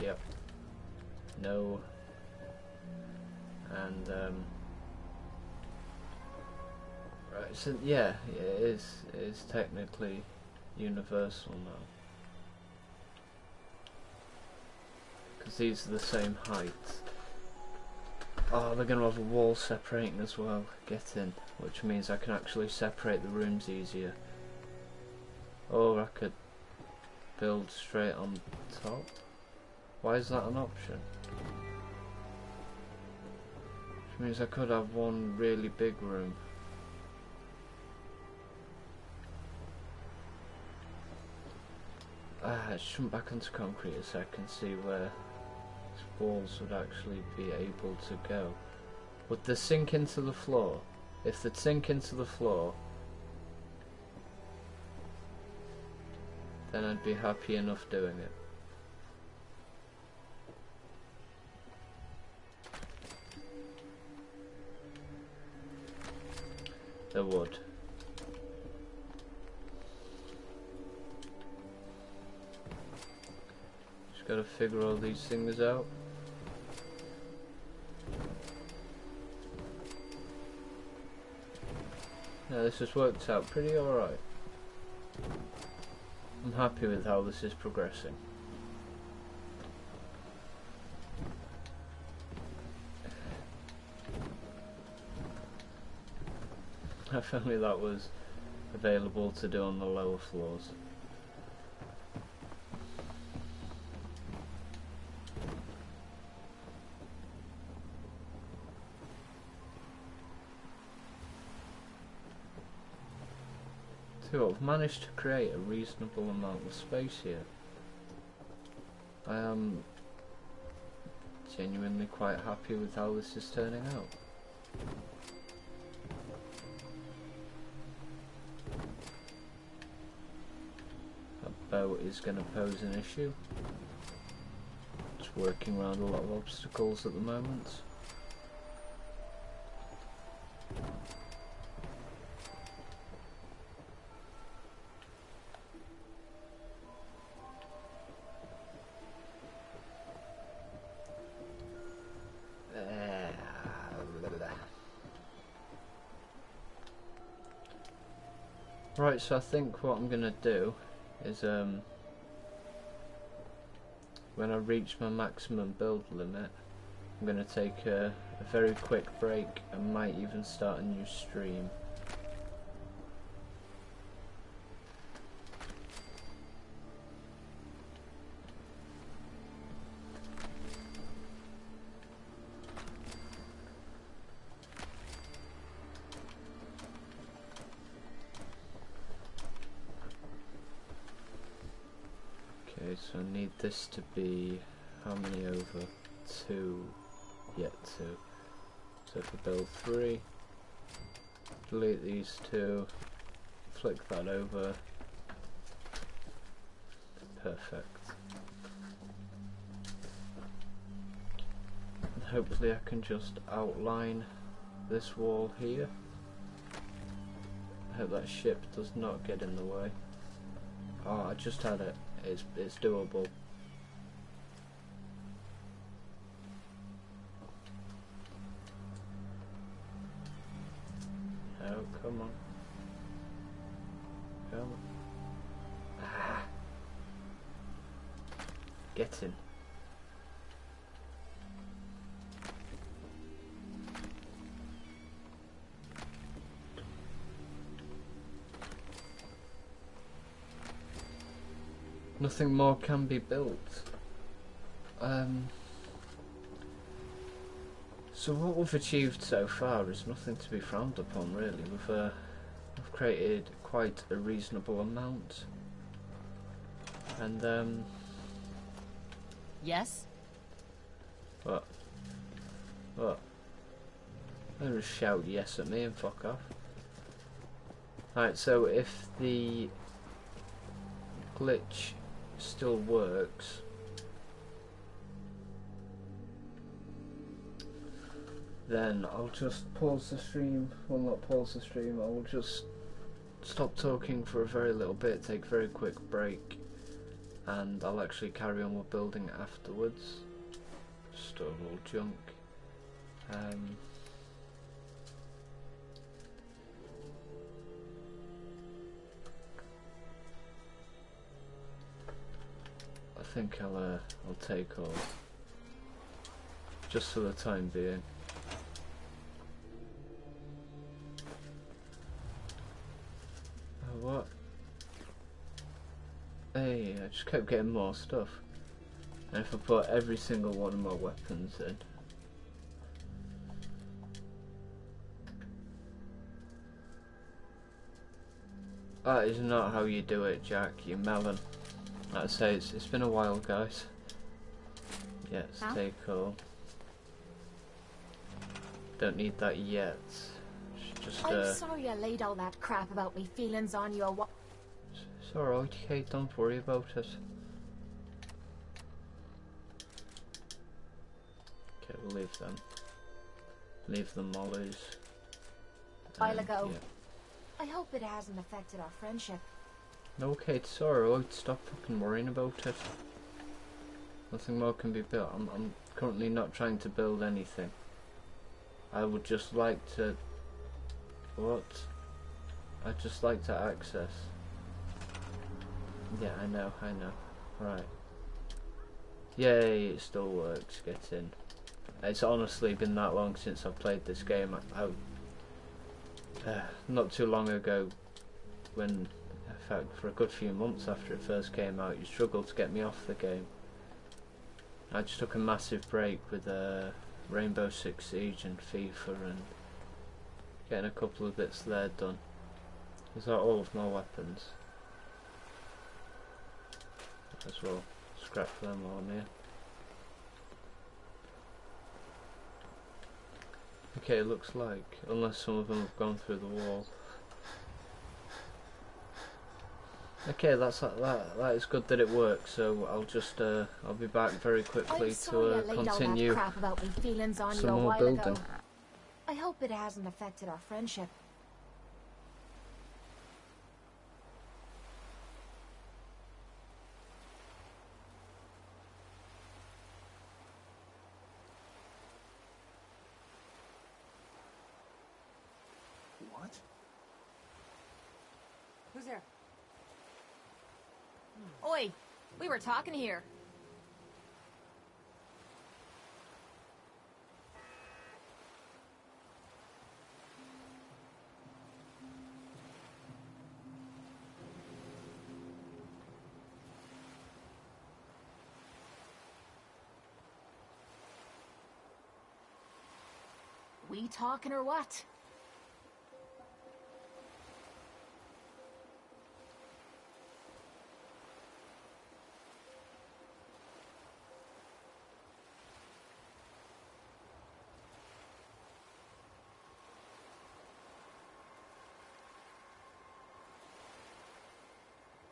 Yep. No. And right, so yeah, it is technically universal now. Because these are the same height. Oh, they're going to have a wall separating as well. Get in. Which means I can actually separate the rooms easier. Or I could build straight on top. Why is that an option? Which means I could have one really big room. Let's jump back onto concrete a sec and see where walls would actually be able to go. Would they sink into the floor? If they'd sink into the floor, then I'd be happy enough doing it. They would. Just gotta figure all these things out. Yeah, this has worked out pretty alright. I'm happy with how this is progressing. If only that was available to do on the lower floors. So I've managed to create a reasonable amount of space here. I am genuinely quite happy with how this is turning out. That boat is going to pose an issue. It's working around a lot of obstacles at the moment. Right, so I think what I'm gonna do is when I reach my maximum build limit, I'm gonna take a very quick break and might even start a new stream. Okay, so I need this to be how many over? 2, yet 2. So if I build 3, delete these 2, flick that over, perfect. And hopefully I can just outline this wall here. I hope that ship does not get in the way. Oh, I just had it. It's doable. Oh, come on. Come on. Ah. Get in. Nothing more can be built. So what we've achieved so far is nothing to be frowned upon, really. We've created quite a reasonable amount, and yes. What? Don't just shout yes at me and fuck off. Alright, so if the glitch still works, then I'll just pause the stream. Well, not pause the stream, I'll just stop talking for a very little bit, take a very quick break, and I'll actually carry on with building afterwards. Just all junk. I think I'll take all, just for the time being. What? Hey, I just kept getting more stuff. And if I put every single one of my weapons in, that is not how you do it, Jack, you melon. I'd say it's been a while, guys. Yes, take all. Don't need that yet. Just I'm sorry I laid all that crap about me feelings on you. It's alright, Kate, don't worry about it. Okay, we'll leave them. Leave the mollies. A while ago. Yeah. I hope it hasn't affected our friendship. No, Kate, it's alright, stop fucking worrying about it. Nothing more can be built. I'm currently not trying to build anything. I would just like to... What? I'd just like to access. Yeah, I know. Right. Yay, it still works, get in. It's honestly been that long since I've played this game. Not too long ago, when, in fact, for a good few months after it first came out, you struggled to get me off the game. I just took a massive break with Rainbow Six Siege and FIFA and getting a couple of bits there done. Is that all of my weapons? As well, scrap them on here. Okay, it looks like, unless some of them have gone through the wall. Okay, that is good that it works. So I'll just I'll be back very quickly to continue some more building. I hope it hasn't affected our friendship. What? Who's there? Oi, we were talking here. We talking or what?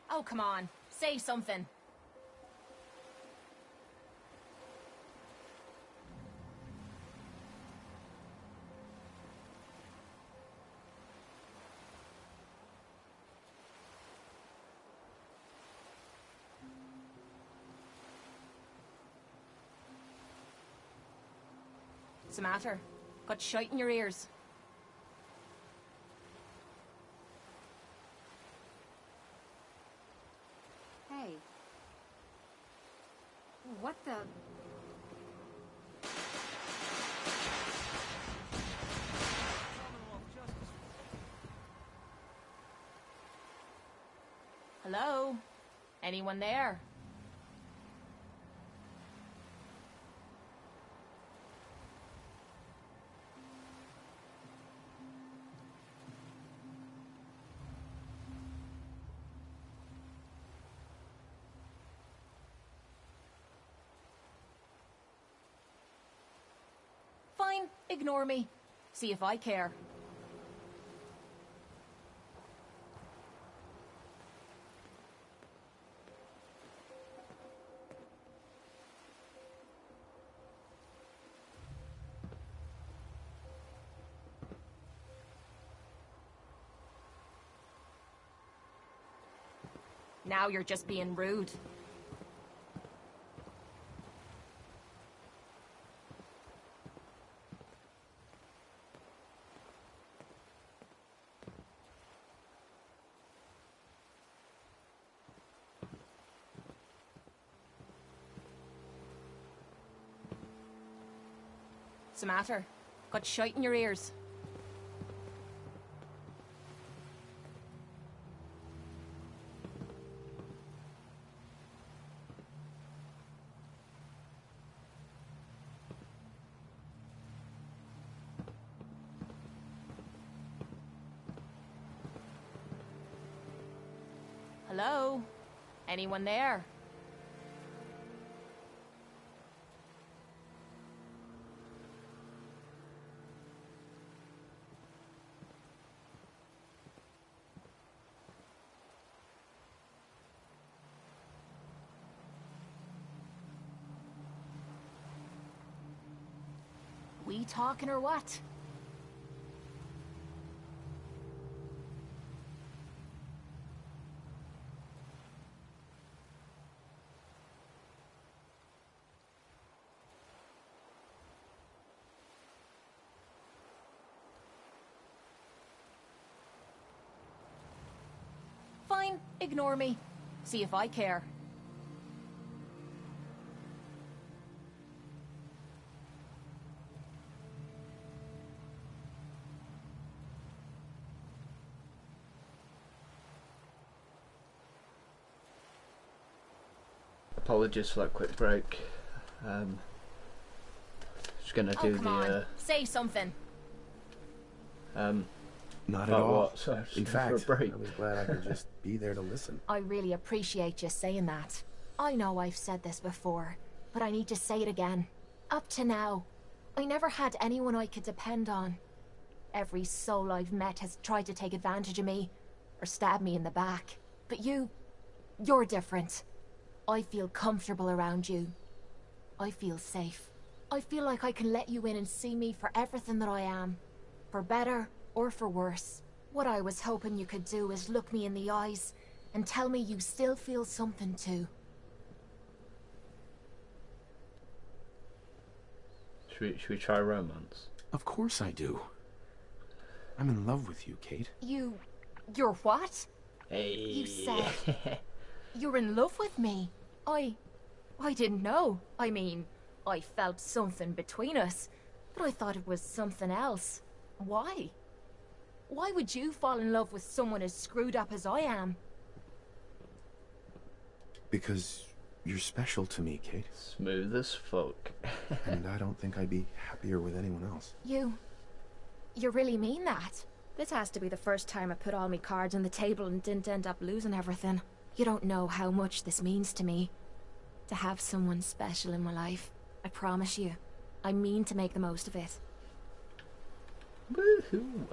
Oh, come on. Say something. What's the matter? Got shite in your ears. What the... Hello? Anyone there? Fine, ignore me. See if I care. Now you're just being rude. What's the matter? Got shite in your ears? Hello? Anyone there? We talking or what? Fine, ignore me. See if I care. Apologies for that quick break. Just gonna do come on. Say something. Not at all. What? So In fact, for a break. I was glad I could just be there to listen. I really appreciate you saying that. I know I've said this before, but I need to say it again. Up to now, I never had anyone I could depend on. Every soul I've met has tried to take advantage of me, or stab me in the back. But you're different. I feel comfortable around you. I feel safe. I feel like I can let you in and see me for everything that I am. For better or for worse. What I was hoping you could do is look me in the eyes and tell me you still feel something too. Should we try romance? Of course I do. I'm in love with you, Kate. You're what? Hey. You said you're in love with me. I didn't know. I mean, I felt something between us, but I thought it was something else. Why? Why would you fall in love with someone as screwed up as I am? Because you're special to me, Kate. Smooth as fuck. And I don't think I'd be happier with anyone else. You really mean that? This has to be the first time I put all my cards on the table and didn't end up losing everything. You don't know how much this means to me. To have someone special in my life. I promise you. I mean to make the most of it. Woohoo!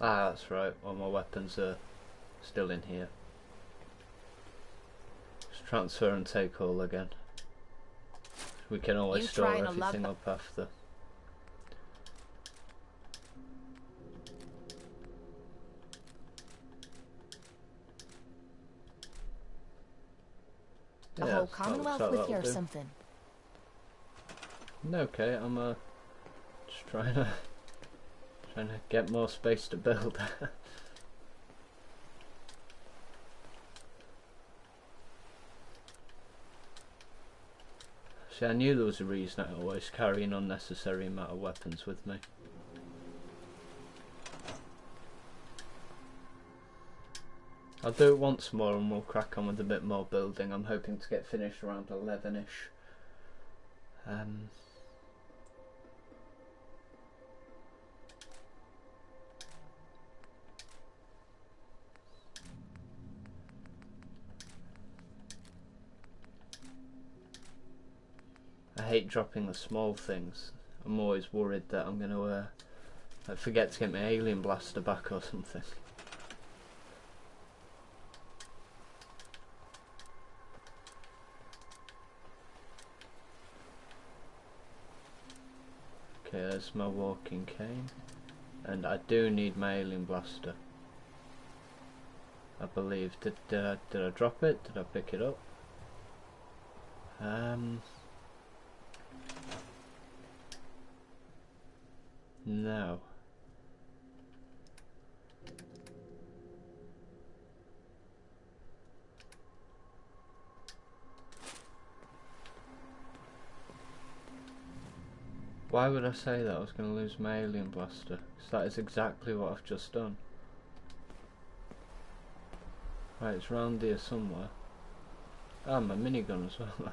Ah, that's right. All my weapons are still in here. Just transfer and take all again. We can always store everything up after. The whole Commonwealth with you or something? Okay, I'm just trying to get more space to build. See, I knew there was a reason I always carry an unnecessary amount of weapons with me. I'll do it once more and we'll crack on with a bit more building. I'm hoping to get finished around 11ish. I hate dropping the small things. I'm always worried that I'm going to forget to get my alien blaster back or something. Okay, there's my walking cane. And I do need my alien blaster. I believe. Did I drop it? Did I pick it up? No. Why would I say that I was going to lose my alien blaster? Because that is exactly what I've just done. Right, it's round here somewhere. Ah, my minigun as well.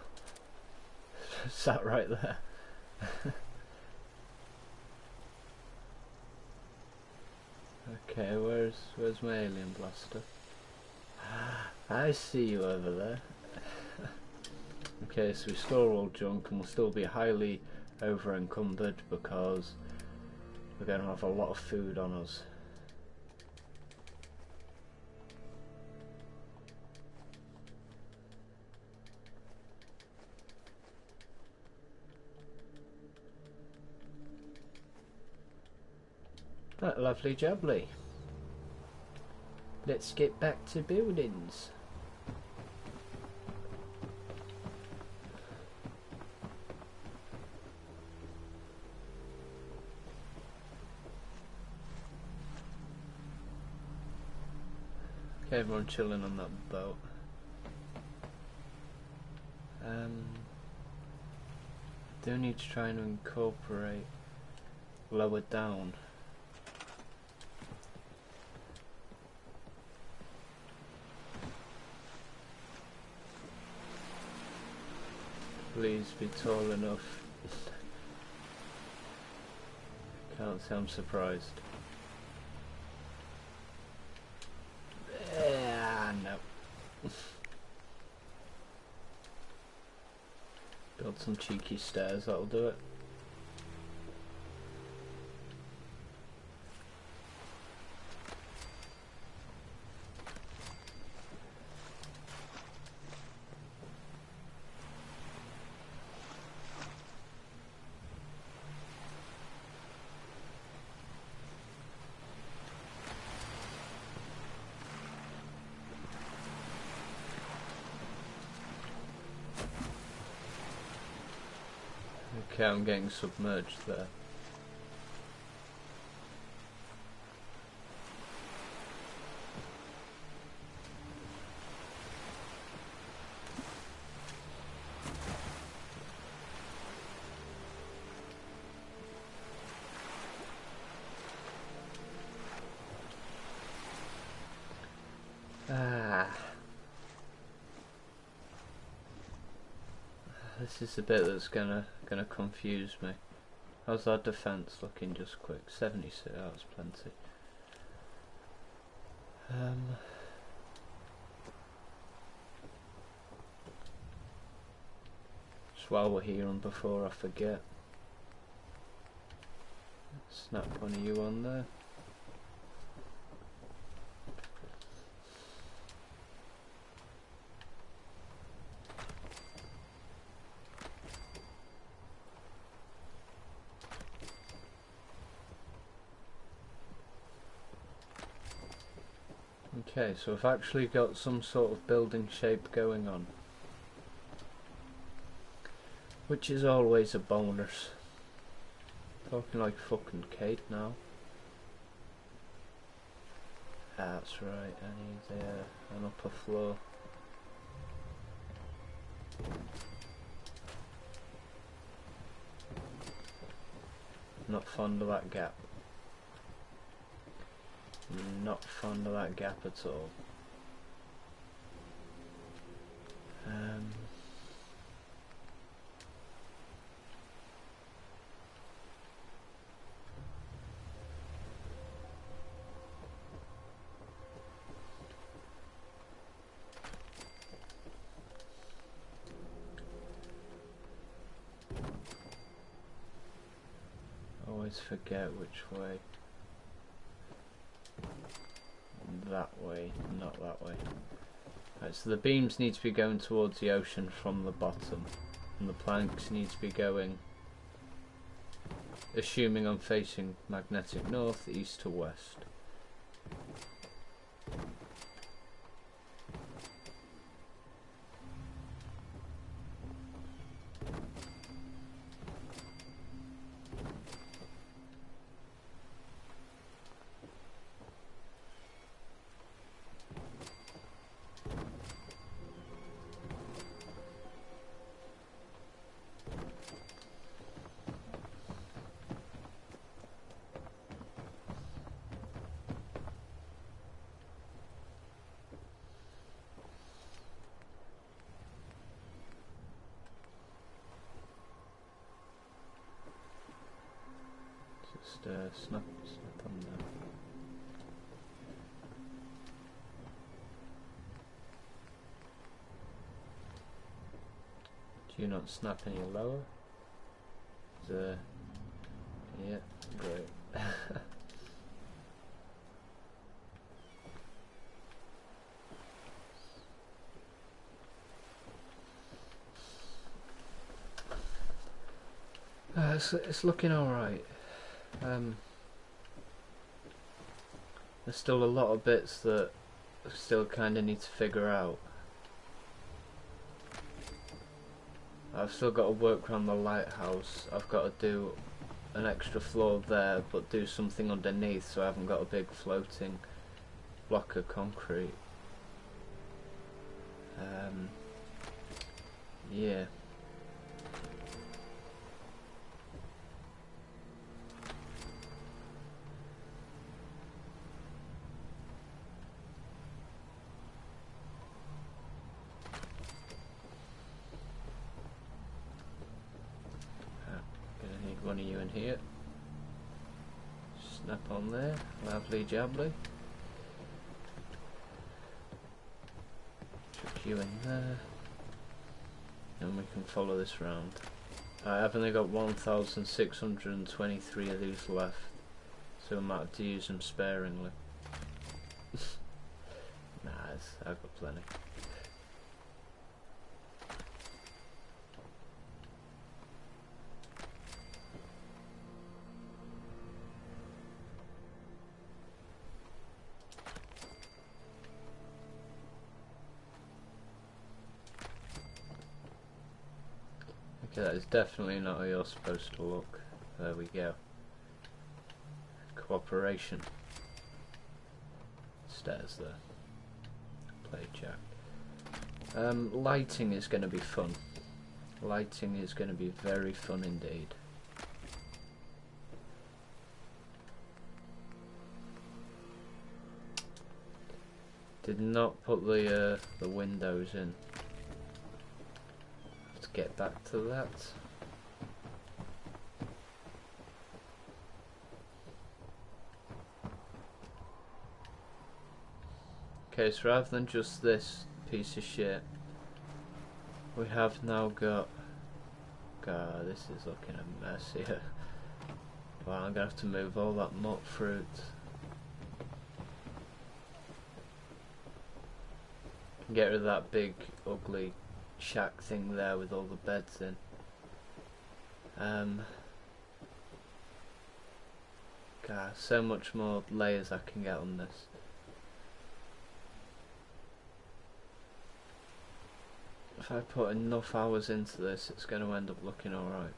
Sat right there. Okay, where's my alien blaster? I see you over there. Okay, so we store all junk and we'll still be highly over encumbered because we're going to have a lot of food on us. That lovely jubbly. Let's get back to buildings. Okay, everyone chilling on that boat. Do need to try and incorporate lower down. Please be tall enough. Can't say I'm surprised. No. Build some cheeky stairs, that'll do it. Okay, I'm getting submerged there. This is the bit that's gonna confuse me. How's our defense looking just quick? 76, that's plenty. Just while we're here and before I forget, snap one of you on there. Okay, so I've actually got some sort of building shape going on, which is always a bonus. Talking like fucking Kate now. That's right, I need an upper floor. Not fond of that gap. Not fond of that gap at all. Always forget which way. That way, not that way. Right, so the beams need to be going towards the ocean from the bottom, and the planks need to be going, assuming I'm facing magnetic north, east to west. Just snap on there. Do you not snap any lower? Yeah, great. It's looking alright. There's still a lot of bits that I still kind of need to figure out. I've still got to work around the lighthouse. I've got to do an extra floor there, but do something underneath so I haven't got a big floating block of concrete. Yeah. One of you in here. Snap on there. Lovely jubbly. Chuck you in there. And we can follow this round. I've only got 1,623 of these left, so I might have to use them sparingly. Nah, I've got plenty. Okay, that is definitely not how you're supposed to look. There we go. Cooperation. Stairs there. Play jack. Lighting is going to be fun. Lighting is going to be very fun indeed. Did not put the windows in. Let's get back to that. Okay, so rather than just this piece of shit, we have now got... God, this is looking a mess here. Well, I'm gonna have to move all that nut fruit. Get rid of that big, ugly shack thing there with all the beds in. God, so much more layers I can get on this. If I put enough hours into this, it's going to end up looking alright.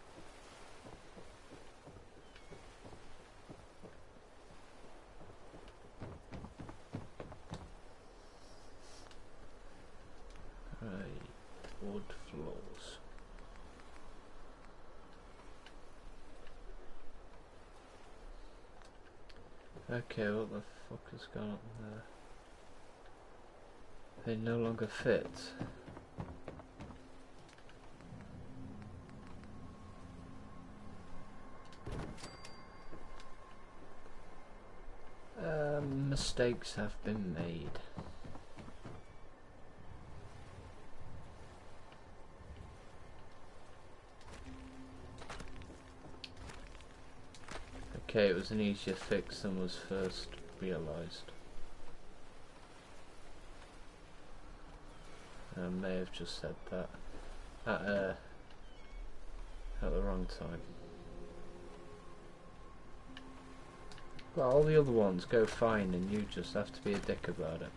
Right, wood floors. Okay, what the fuck has gone up there? They no longer fit. Mistakes have been made. Okay, it was an easier fix than was first realised. I may have just said that at the wrong time. Well, all the other ones go fine and you just have to be a dick about it.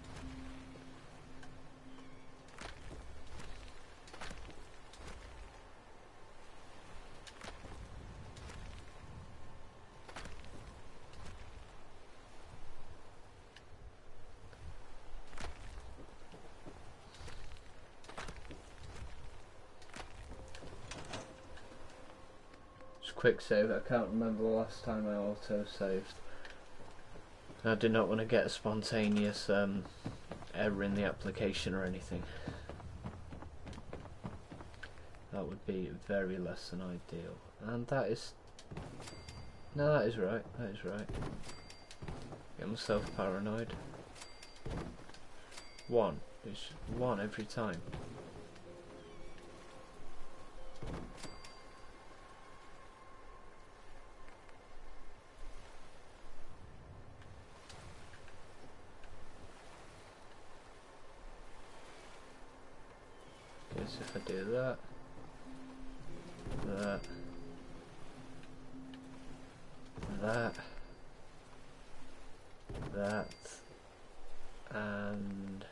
Just quick save, I can't remember the last time I auto-saved. I do not want to get a spontaneous error in the application or anything. That would be very less than ideal. And that is... No, that is right. That is right. Get myself paranoid. One. It's one every time. Guess if I do that, and that, and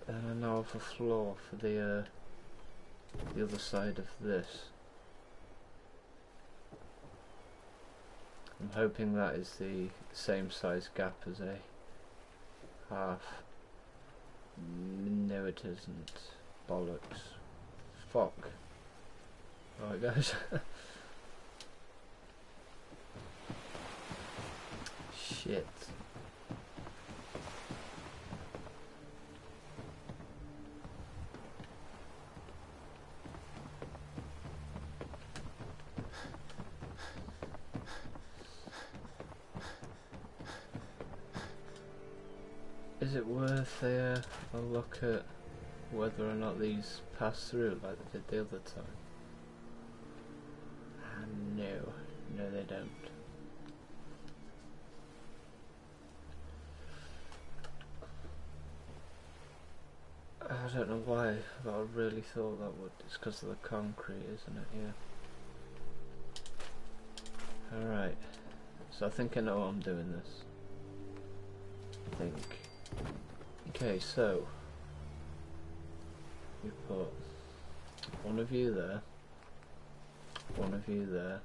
I now have a floor for the other side of this. I'm hoping that is the same size gap as a half. No, it isn't. Bollocks. Fuck. Alright, guys. Shit. Is it worth a look at whether or not these pass through like they did the other time? No they don't. I don't know why, but I really thought that would. It's because of the concrete, isn't it? Yeah. Alright, so I think I know why I'm doing this. I think. Okay, so we put one of you there, one of you there,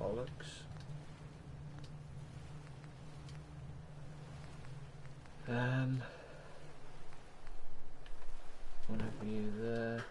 bollocks. One of you there.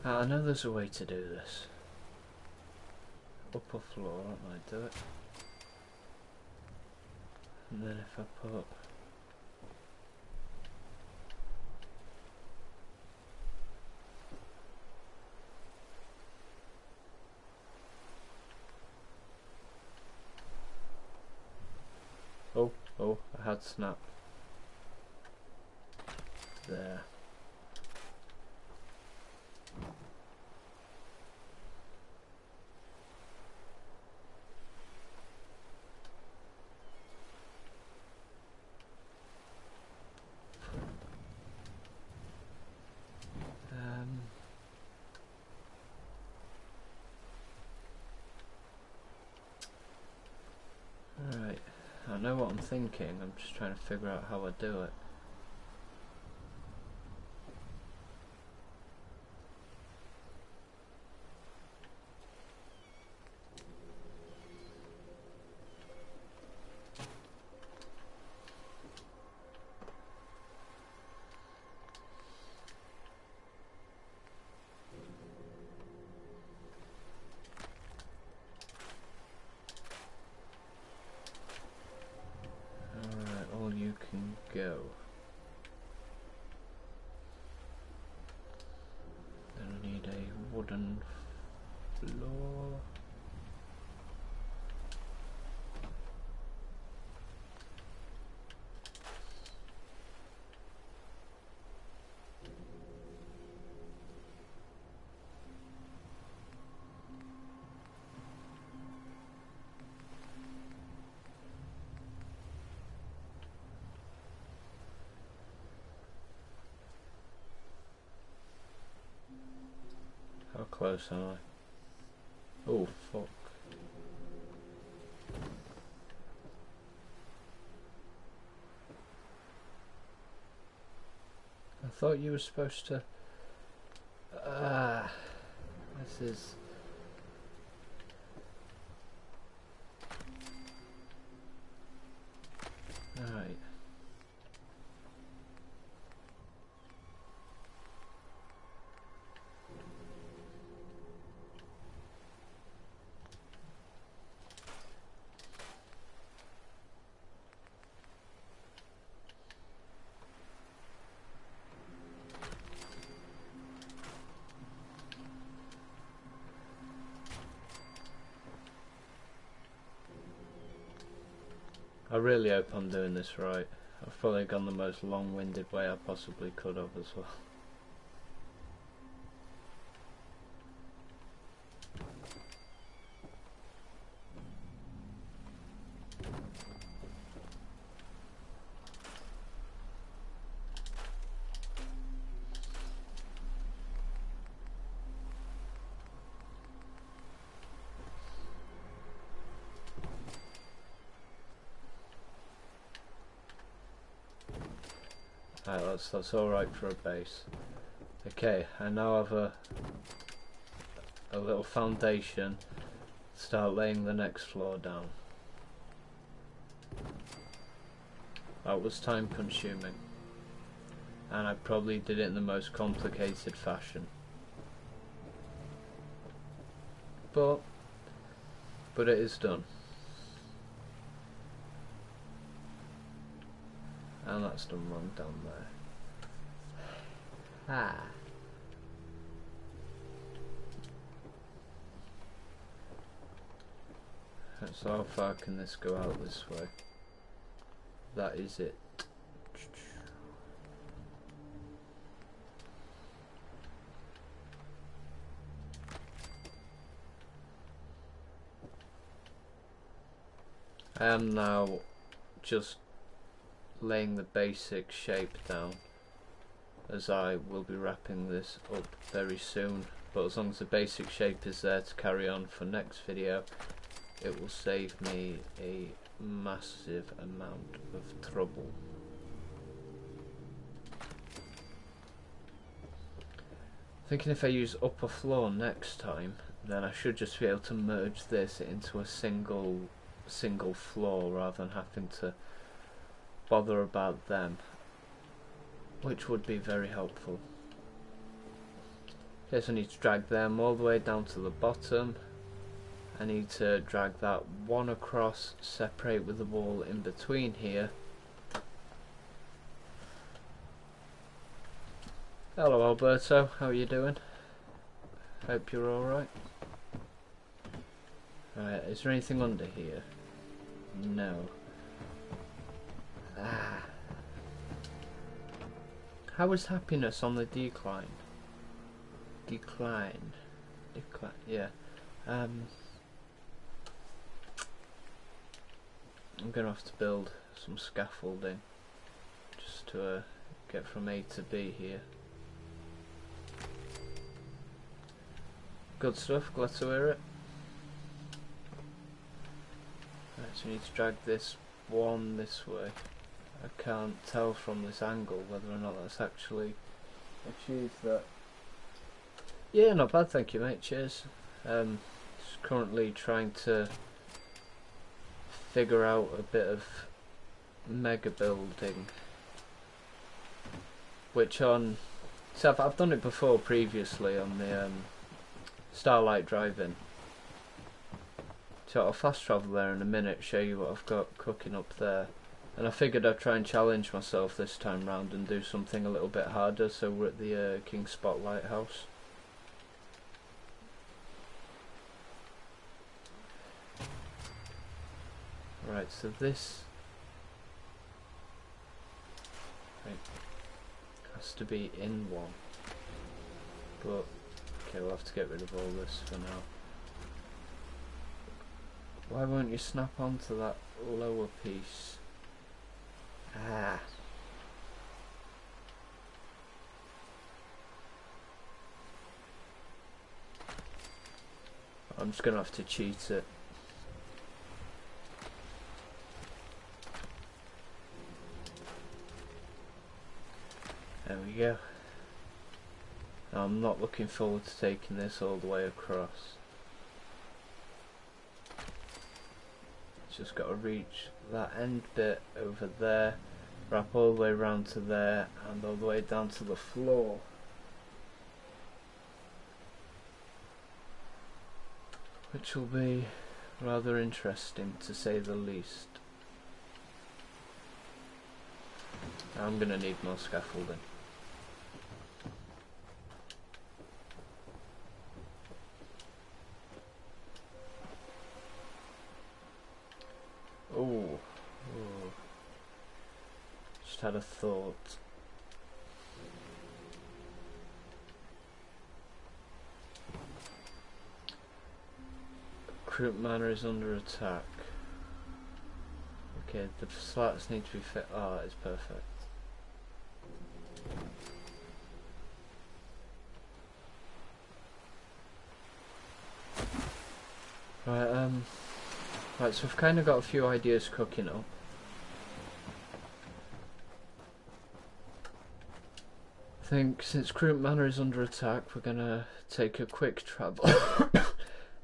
I know there's a way to do this. Upper floor, that might do it. And then if I put oh, I had snap. There. know what I'm thinking, I'm just trying to figure out how I do it. You can go. Then I need a wooden floor. How close am I? Oh, fuck. I thought you were supposed to... this is... Alright. I really hope I'm doing this right. I've probably gone the most long-winded way I possibly could have as well. Right, that's alright for a base. Okay, I now have a little foundation to start laying the next floor down. That was time consuming, and I probably did it in the most complicated fashion. But it is done. And that's done wrong down there. So how far can this go out this way? That is it. I am now just laying the basic shape down, as I will be wrapping this up very soon, but as long as the basic shape is there to carry on for next video, it will save me a massive amount of trouble. Thinking if I use upper floor next time, then I should just be able to merge this into a single floor rather than having to bother about them, which would be very helpful. Okay, so I need to drag them all the way down to the bottom. I need to drag that one across, separate with the wall in between here. Hello Alberto, how are you doing? Hope you're alright. Right, is there anything under here? No. How is happiness on the decline? Decline, yeah. I'm gonna have to build some scaffolding just to get from A to B here. Good stuff, glad to hear it. Right, so we need to drag this one this way. I can't tell from this angle whether or not that's actually achieved that. Yeah, not bad, thank you, mate. Cheers. Just currently trying to figure out a bit of mega building, which on, so I've done it before previously on the Starlight Drive-In. So I'll fast travel there in a minute, show you what I've got cooking up there. And I figured I'd try and challenge myself this time round and do something a little bit harder. So we're at the King's Spot Lighthouse. Right, so this has to be in one. But, okay, we'll have to get rid of all this for now. Why won't you snap onto that lower piece? Ah. I'm just gonna have to cheat it. There we go. I'm not looking forward to taking this all the way across. Just got to reach that end bit over there, wrap all the way around to there, and all the way down to the floor. Which will be rather interesting, to say the least. I'm gonna need more scaffolding. Oh, just had a thought. Croup Manor is under attack. Okay, the slats need to be fit. Oh, it's perfect. Right, right, so I've kind of got a few ideas cooking up. I think since Croup Manor is under attack, we're gonna take a quick travel.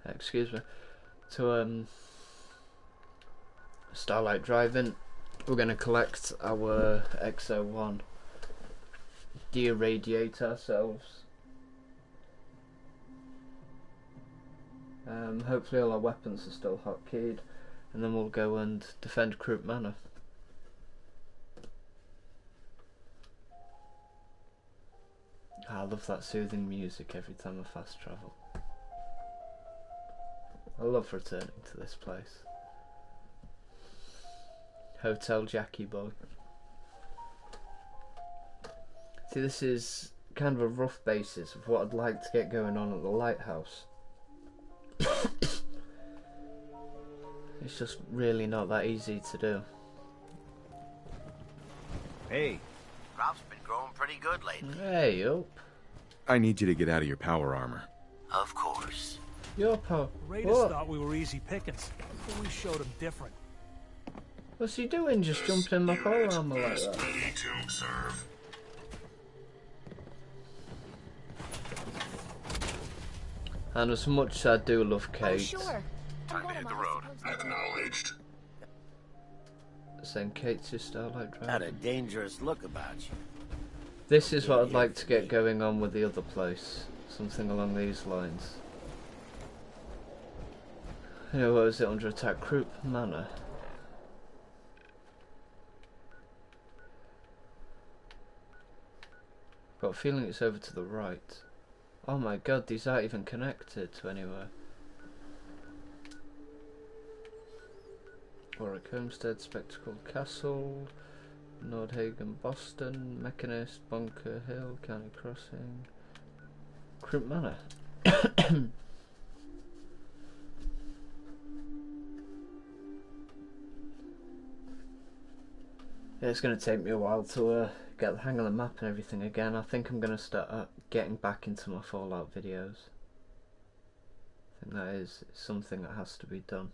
Excuse me. To Starlight Drive-In. We're gonna collect our XO1, de-irradiate ourselves. Hopefully all our weapons are still hotkeyed, and then we'll go and defend Croup Manor. I love that soothing music every time I fast travel. I love returning to this place. Hotel Jackie Boy. See, this is kind of a rough basis of what I'd like to get going on at the lighthouse. It's just really not that easy to do. Hey, crops been growing pretty good lately. Hey, up. I need you to get out of your power armor. Of course. Your power. Raiders thought we were easy pickings, but we showed them different. What's he doing? Just jumping in my power armor like that? Ready to serve. And as much as I do love Kate, Oh, sure. Time to hit the road. Acknowledged. saying Kate's your Starlight Drive. Had a dangerous look about you. This is what I'd like to get going on with the other place. Something along these lines. You know, what was it under attack? Croup Manor. Got a feeling it's over to the right. Oh my god, these aren't even connected to anywhere. Warwick Homestead, Spectacle Castle, Nordhagen, Boston, Mechanist, Bunker Hill, County Crossing, Croup Manor. Yeah, it's going to take me a while to get the hang of the map and everything again. I think I'm going to start getting back into my Fallout videos. I think that is something that has to be done.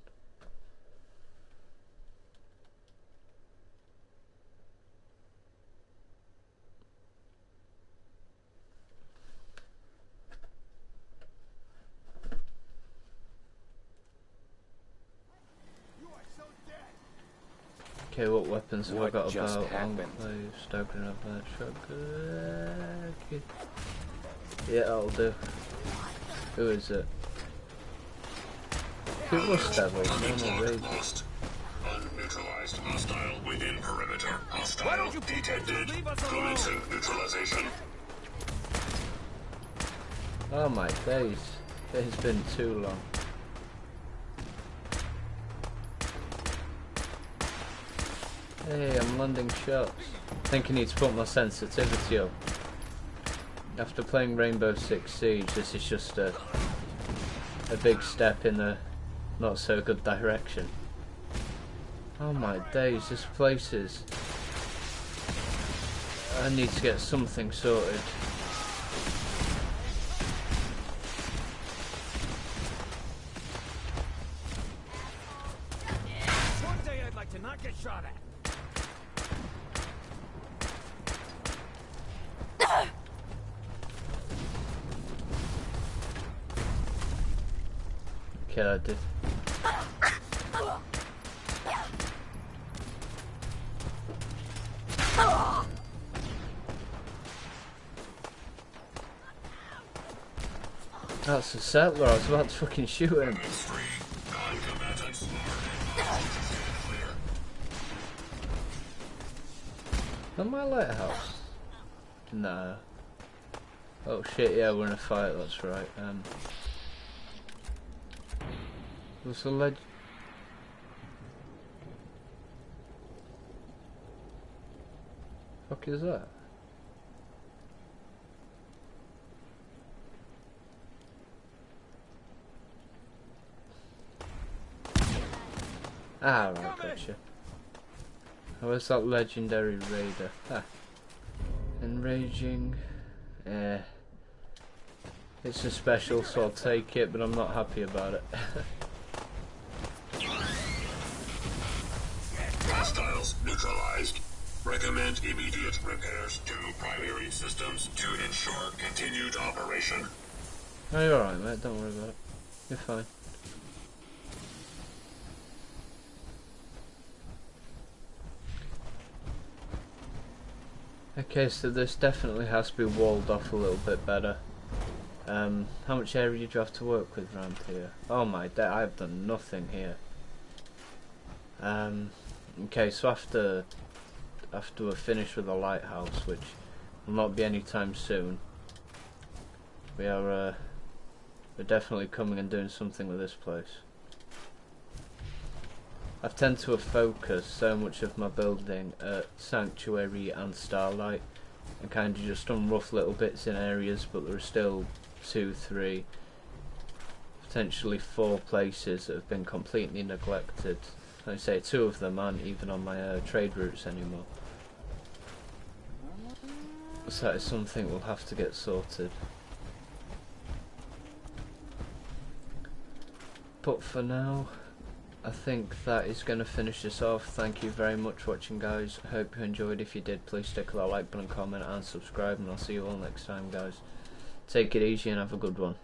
Okay, what weapons have I got just about? happened? Staggering up that shotgun. Okay. Yeah, that'll do. Who is it? It was Devil, no rage. Unneutralized. Hostile within perimeter. Hostile detected. Commencing neutralization. Oh my days. It has been too long. Hey, I'm landing shots. I think I need to put my sensitivity up. After playing Rainbow Six Siege, this is just a big step in the not so good direction. Oh my days, this place is... I need to get something sorted. One day I'd like to not get shot at. Okay, I did. That's a settler, I was about to fucking shoot him. Am I lighthouse? No. Oh shit, yeah, we're in a fight, that's right. What's the ledge? Fuck is that? Ah, right, gotcha. Oh, where's that legendary raider? Ah. Enraging. Yeah. It's a special, so I'll take it, but I'm not happy about it. Hostiles neutralized. Recommend immediate repairs to primary systems to ensure continued operation. Oh, you're alright, mate. Don't worry about it. You're fine. Okay, so this definitely has to be walled off a little bit better. How much area do you have to work with around here? Oh my god, I've done nothing here. Okay, so after we're finished with the lighthouse, which will not be anytime soon, we're definitely coming and doing something with this place. I've tended to have focused so much of my building at Sanctuary and Starlight, and kind of just done rough little bits in areas, but there are still 2, 3, potentially 4 places that have been completely neglected. Like I say, 2 of them aren't even on my trade routes anymore. So that is something we'll have to get sorted. But for now, I think that is going to finish this off. Thank you very much for watching, guys. I hope you enjoyed. If you did, please stick that like button, comment and subscribe, and I'll see you all next time, guys. Take it easy and have a good one.